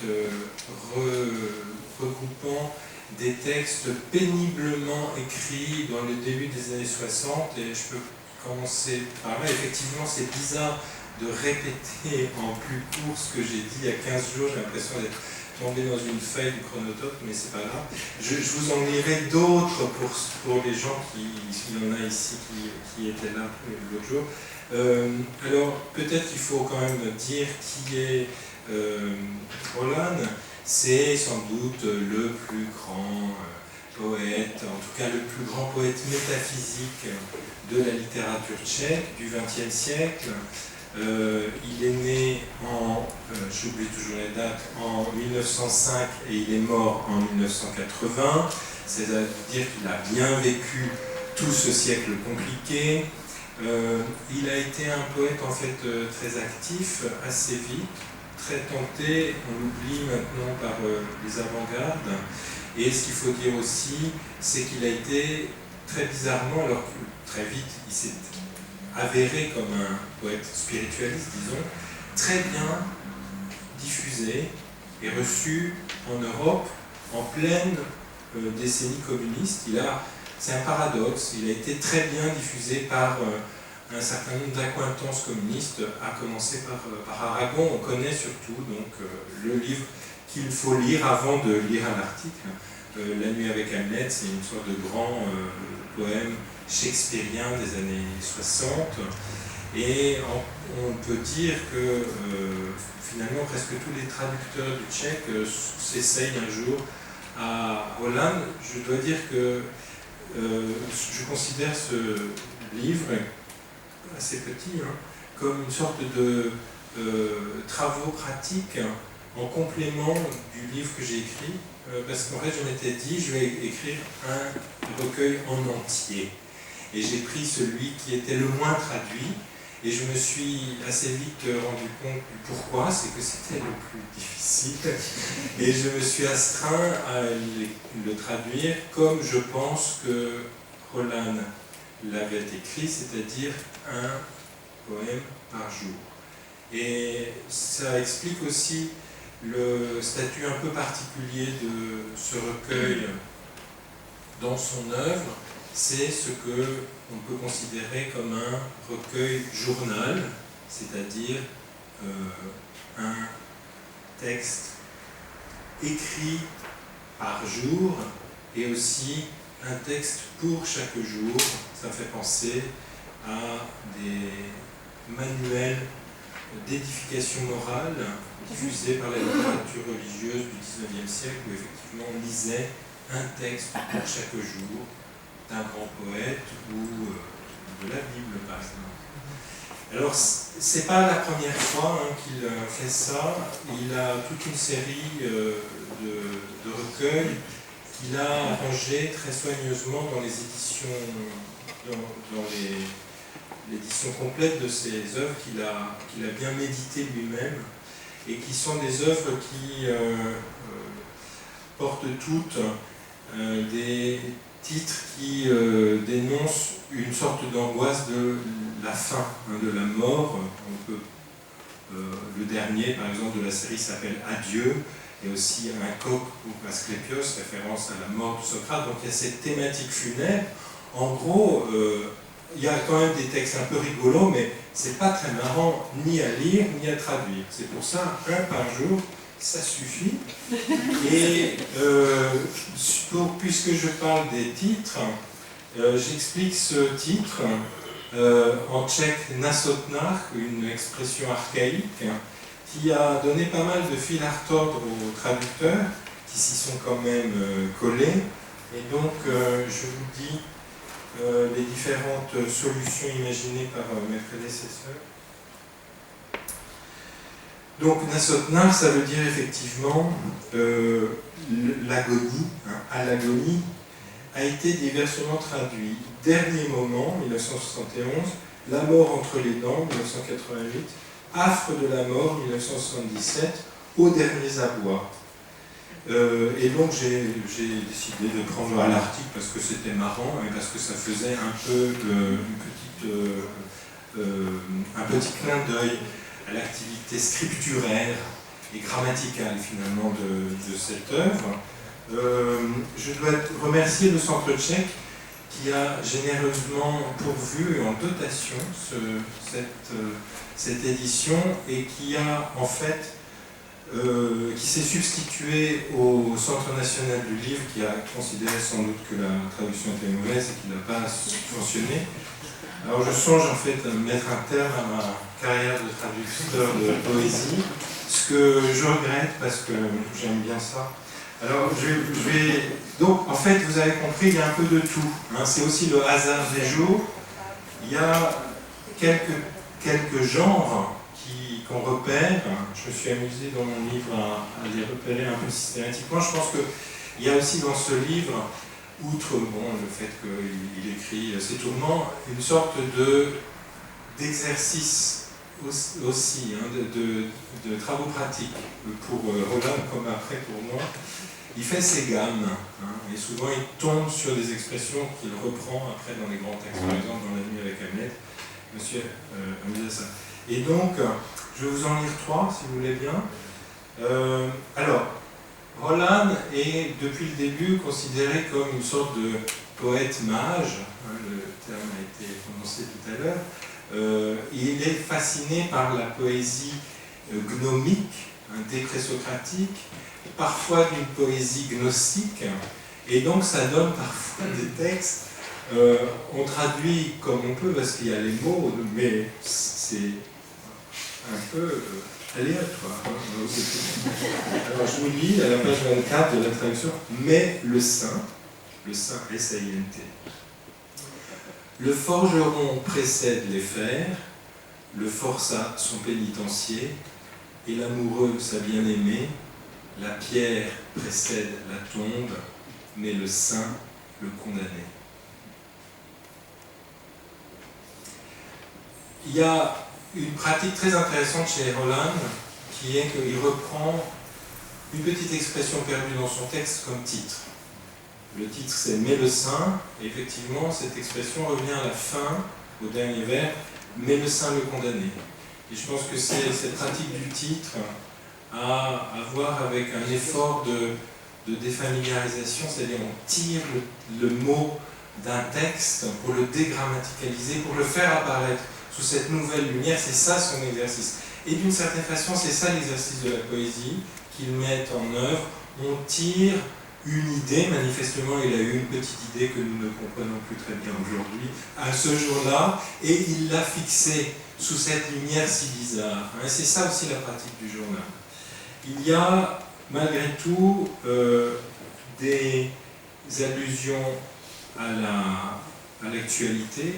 regroupant des textes péniblement écrits dans le début des années 60, et je peux commencer par là. Effectivement, c'est bizarre de répéter en plus court ce que j'ai dit il y a 15 jours. J'ai l'impression d'être tombé dans une feuille du chronotope, mais c'est pas grave. Je vous en lirai d'autres pour les gens s'il y en a ici qui étaient là l'autre jour. Alors, peut-être qu'il faut quand même dire qui est Holland. C'est sans doute le plus grand poète, en tout cas le plus grand poète métaphysique de la littérature tchèque du XXe siècle. Il est né j'oublie toujours les dates, en 1905 et il est mort en 1980, c'est-à-dire qu'il a bien vécu tout ce siècle compliqué. Il a été un poète en fait très actif, assez vite, très tenté, on l'oublie maintenant par les avant-gardes. Et ce qu'il faut dire aussi, c'est qu'il a été très bizarrement, alors que très vite il s'est avéré comme un poète spiritualiste, disons, très bien diffusé et reçu en Europe en pleine décennie communiste. C'est un paradoxe, il a été très bien diffusé par un certain nombre d'accointances communistes, à commencer par Aragon. On connaît surtout donc, le livre qu'il faut lire avant de lire un article. La nuit avec Hamlet, c'est une sorte de grand poème shakespearien des années 60. Et on peut dire que finalement presque tous les traducteurs du tchèque s'essayent un jour à Holland. Je dois dire que je considère ce livre, assez petit, comme une sorte de travaux pratiques en complément du livre que j'ai écrit, parce qu'en fait je m'étais dit je vais écrire un recueil en entier. Et j'ai pris celui qui était le moins traduit, et je me suis assez vite rendu compte du pourquoi, c'est que c'était le plus difficile, et je me suis astreint à le traduire comme je pense que Holland l'avait écrit, c'est-à-dire un poème par jour. Et ça explique aussi le statut un peu particulier de ce recueil dans son œuvre. C'est ce qu'on peut considérer comme un recueil journal, c'est-à-dire un texte écrit par jour et aussi un texte pour chaque jour. Ça me fait penser à des manuels d'édification morale diffusés par la littérature religieuse du XIXe siècle, où effectivement on lisait un texte pour chaque jour d'un grand poète ou de la Bible par exemple. Alors c'est pas la première fois qu'il fait ça. Il a toute une série de recueils qu'il a arrangés très soigneusement dans les éditions, dans l'édition complète de ses œuvres qu'il a bien méditées lui-même, et qui sont des œuvres qui portent toutes des titres qui dénoncent une sorte d'angoisse de la fin, de la mort. Le dernier, par exemple, de la série s'appelle Adieu, et aussi un coq ou Asclépios, référence à la mort de Socrate. Donc il y a cette thématique funèbre. En gros, il y a quand même des textes un peu rigolos, mais c'est pas très marrant ni à lire ni à traduire. C'est pour ça, un par jour, ça suffit. Et puisque je parle des titres, j'explique ce titre en tchèque nasotnar, une expression archaïque qui a donné pas mal de fil à retordre aux traducteurs qui s'y sont quand même collés. Et donc je vous dis les différentes solutions imaginées par mes prédécesseurs. Donc nasotnar, ça veut dire effectivement l'agonie, à l'agonie, a été diversement traduit Dernier moment, 1971, La mort entre les dents, 1988, Affre de la mort, 1977, Aux derniers abois. Et donc j'ai décidé de prendre à l'article parce que c'était marrant et parce que ça faisait un peu un petit clin d'œil à l'activité scripturaire et grammaticale finalement de cette œuvre. Je dois remercier le Centre tchèque qui a généreusement pourvu en dotation cette édition et qui a en fait qui s'est substitué au Centre national du livre, qui a considéré sans doute que la traduction était mauvaise et qui n'a pas subventionné. Alors je songe en fait à mettre un terme à ma carrière de traducteur de poésie, ce que je regrette parce que j'aime bien ça. Alors je vais... Donc en fait vous avez compris, il y a un peu de tout. Hein. C'est aussi le hasard des jours. Il y a quelques genres qu'on repère. Je me suis amusé dans mon livre à les repérer un peu systématiquement. Je pense qu'il y a aussi dans ce livre, outre le fait qu'il écrit ses tourments, une sorte d'exercice aussi, hein, de travaux pratiques pour Roland comme après pour moi. Il fait ses gammes, hein, et souvent il tombe sur des expressions qu'il reprend après dans les grands textes, par exemple dans La nuit avec Hamlet. Monsieur amusait ça. Et donc, je vais vous en lire 3, si vous voulez bien. Alors, Roland est, depuis le début, considéré comme une sorte de poète mage, hein, le terme a été prononcé tout à l'heure. Il est fasciné par la poésie gnomique, hein, déprésocratique, parfois d'une poésie gnostique, et donc ça donne parfois des textes. On traduit comme on peut, parce qu'il y a les mots, mais c'est un peu aléatoire. Alors je vous lis à la page 24 de la traduction, mais le saint S-A-I-N-T. Le forgeron précède les fers, le forçat son pénitencier, et l'amoureux sa bien-aimée, la pierre précède la tombe, mais le saint le condamné. Il y a une pratique très intéressante chez Roland, qui est qu'il reprend une petite expression perdue dans son texte comme titre. Le titre c'est « Mais le saint », et effectivement cette expression revient à la fin, au dernier vers, « Mais le saint le condamné ». Et je pense que cette pratique du titre a à voir avec un effort de défamiliarisation, c'est-à-dire on tire le mot d'un texte pour le dégrammaticaliser, pour le faire apparaître sous cette nouvelle lumière. C'est ça son exercice. Et d'une certaine façon, c'est ça l'exercice de la poésie qu'il met en œuvre. On tire une idée, manifestement il a eu une petite idée que nous ne comprenons plus très bien aujourd'hui, à ce jour-là, et il l'a fixée sous cette lumière si bizarre. Et c'est ça aussi la pratique du journal. Il y a malgré tout des allusions à l'actualité.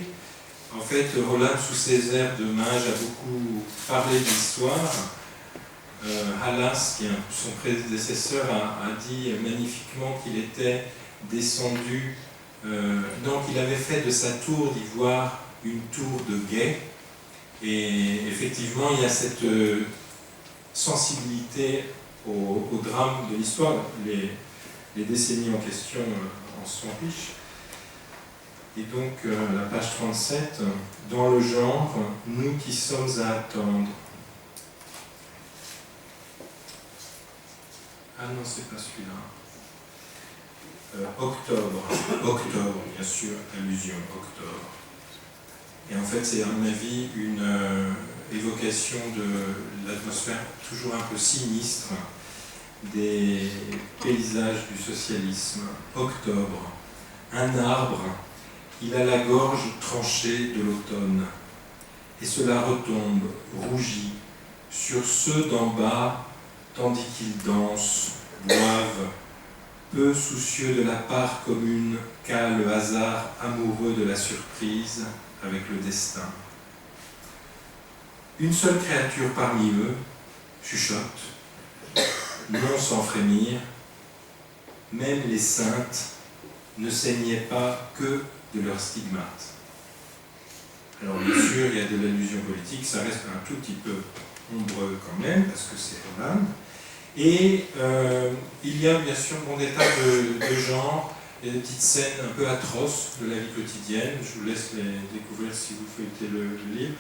En fait, Roland, sous ses airs de mage, a beaucoup parlé d'histoire. Hallas, qui est son prédécesseur, a dit magnifiquement qu'il était descendu, donc il avait fait de sa tour d'ivoire une tour de guet. Et effectivement, il y a cette sensibilité au drame de l'histoire. Les décennies en question en sont riches. Et donc, la page 37, dans le genre, nous qui sommes à attendre. Ah non, c'est pas celui-là. Octobre, bien sûr, allusion, octobre. Et en fait, c'est à mon avis une évocation de l'atmosphère toujours un peu sinistre des paysages du socialisme. Octobre, un arbre, il a la gorge tranchée de l'automne, et cela retombe, rougi, sur ceux d'en bas, tandis qu'ils dansent, boivent, peu soucieux de la part commune qu'a le hasard amoureux de la surprise avec le destin. Une seule créature parmi eux chuchote, non sans frémir, même les saintes ne saignaient pas que de leurs stigmates. Alors bien sûr, il y a de l'allusion politique, ça reste un tout petit peu ombreux quand même, parce que c'est Roland. Et il y a bien sûr des tas de genres, et des petites scènes un peu atroces de la vie quotidienne. Je vous laisse les découvrir si vous feuilletez le livre.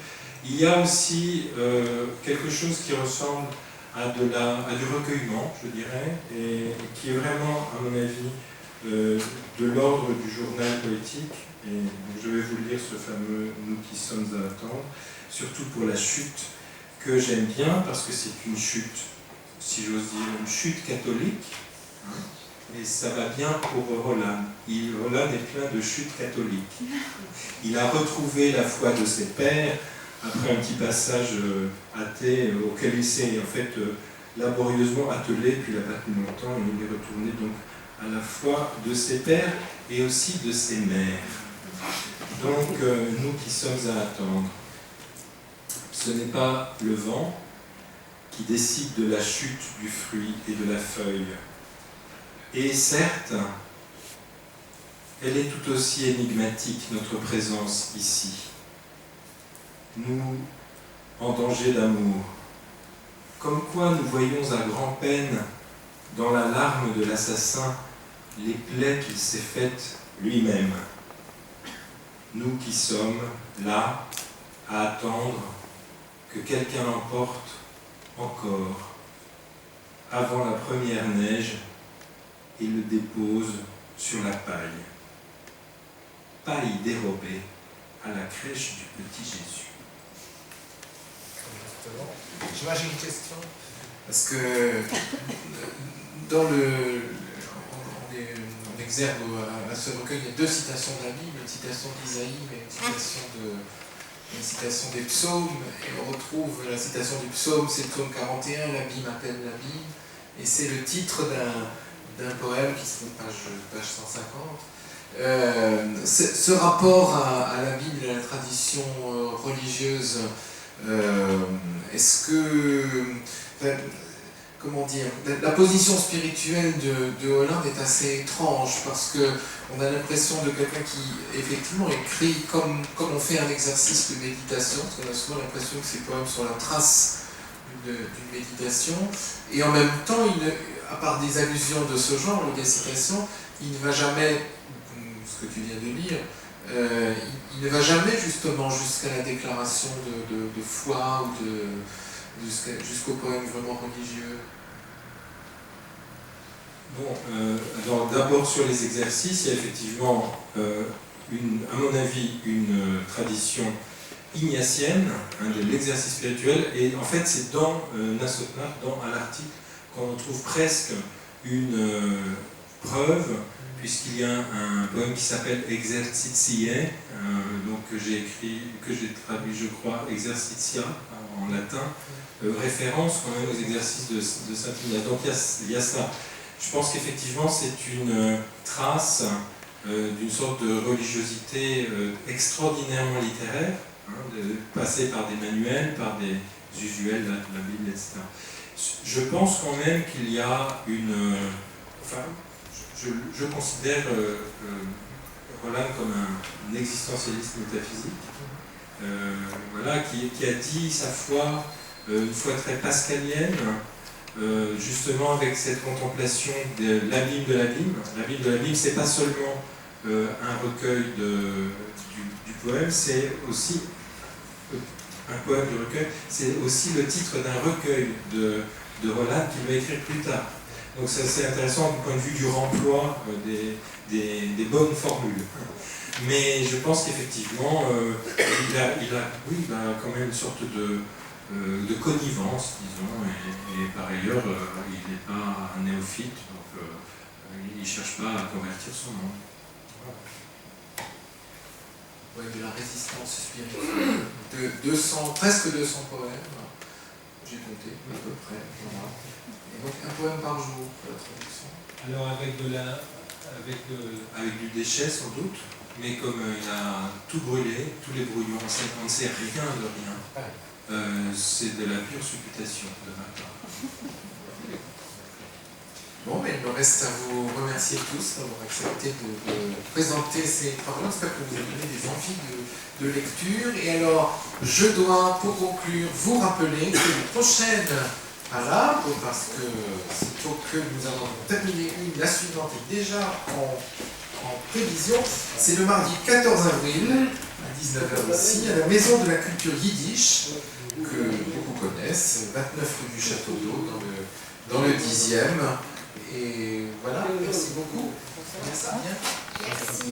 Il y a aussi quelque chose qui ressemble à du recueillement, je dirais, et qui est vraiment, à mon avis, de l'ordre du journal poétique. Et donc, je vais vous lire ce fameux « Nous qui sommes à attendre », surtout pour la chute, que j'aime bien, parce que c'est une chute, si j'ose dire, une chute catholique. Et ça va bien pour Roland. Roland est plein de chutes catholiques. Il a retrouvé la foi de ses pères après un petit passage athée auquel il s'est en fait laborieusement attelé, puis il n'a pas tenu longtemps, et il est retourné donc à la foi de ses pères et aussi de ses mères. Donc nous qui sommes à attendre, ce n'est pas le vent qui décide de la chute du fruit et de la feuille. Et certes, elle est tout aussi énigmatique, notre présence ici. Nous, en danger d'amour, comme quoi nous voyons à grand-peine, dans la larme de l'assassin, les plaies qu'il s'est faites lui-même. Nous qui sommes là, à attendre que quelqu'un l'emporte encore, avant la première neige, et le dépose sur la paille. Paille dérobée à la crèche du petit Jésus. Moi j'ai une question. Parce que dans on exergue à ce recueil, il y a deux citations de la Bible, une citation d'Isaïe, mais une citation des psaumes, et on retrouve la citation du psaume, c'est le psaume 41, l'abîme appelle l'abîme, et c'est le titre d'un poème qui se trouve page 150. Ce rapport à la Bible et à la tradition religieuse, est-ce que, comment dire, la position spirituelle de Holland est assez étrange, parce qu'on a l'impression de quelqu'un qui effectivement écrit comme on fait un exercice de méditation, parce qu'on a souvent l'impression que ces poèmes sont la trace d'une méditation, et en même temps, à part des allusions de ce genre, ou des citations, il ne va jamais, ce que tu viens de lire, il ne va jamais justement jusqu'à la déclaration de foi ou jusqu'au poème vraiment religieux. Bon, alors d'abord sur les exercices, il y a effectivement, à mon avis, une tradition ignatienne de l'exercice spirituel, et en fait c'est dans Nasotnat, à l'article, qu'on trouve presque une preuve, puisqu'il y a un poème qui s'appelle Exercitiae, donc que j'ai traduit, je crois, Exercitia en latin, référence quand même aux exercices de Saint Ignace. Donc il y a ça. Je pense qu'effectivement c'est une trace d'une sorte de religiosité extraordinairement littéraire, passée par des manuels, par des usuels, la Bible, etc. Je pense quand même qu'il y a je considère Roland comme un existentialiste métaphysique, qui a dit sa foi, une foi très pascalienne, justement avec cette contemplation de l'abîme de l'abîme. L'abîme de l'abîme, c'est pas seulement un recueil du poème, c'est aussi un poème du recueil, c'est aussi le titre d'un recueil de Roland qu'il va écrire plus tard. Donc c'est intéressant du point de vue du remploi des bonnes formules. Mais je pense qu'effectivement, il a quand même une sorte de connivence, disons, et par ailleurs, il n'est pas un néophyte, donc il ne cherche pas à convertir son monde. Oui, de la résistance spirituelle. Presque 200 poèmes, j'ai compté à peu près. Voilà. Et donc un poème par jour pour la traduction. Alors avec du déchet sans doute, mais comme il a tout brûlé, tous les brouillons, on ne sait rien de rien. C'est de la pure supputation de ma part. Bon, mais il me reste à vous remercier tous d'avoir accepté de présenter ces paroles. J'espère que vous avez donné des envies de lecture. Et alors, je dois, pour conclure, vous rappeler que les prochaines palabres, parce que sitôt que nous avons terminé une, la suivante est déjà en prévision, c'est le mardi 14 avril, à 19h ici, à la Maison de la Culture Yiddish, que beaucoup connaissent, 29 rue du Château d'Eau, dans le 10e. Et voilà, merci beaucoup. Merci bien. Merci.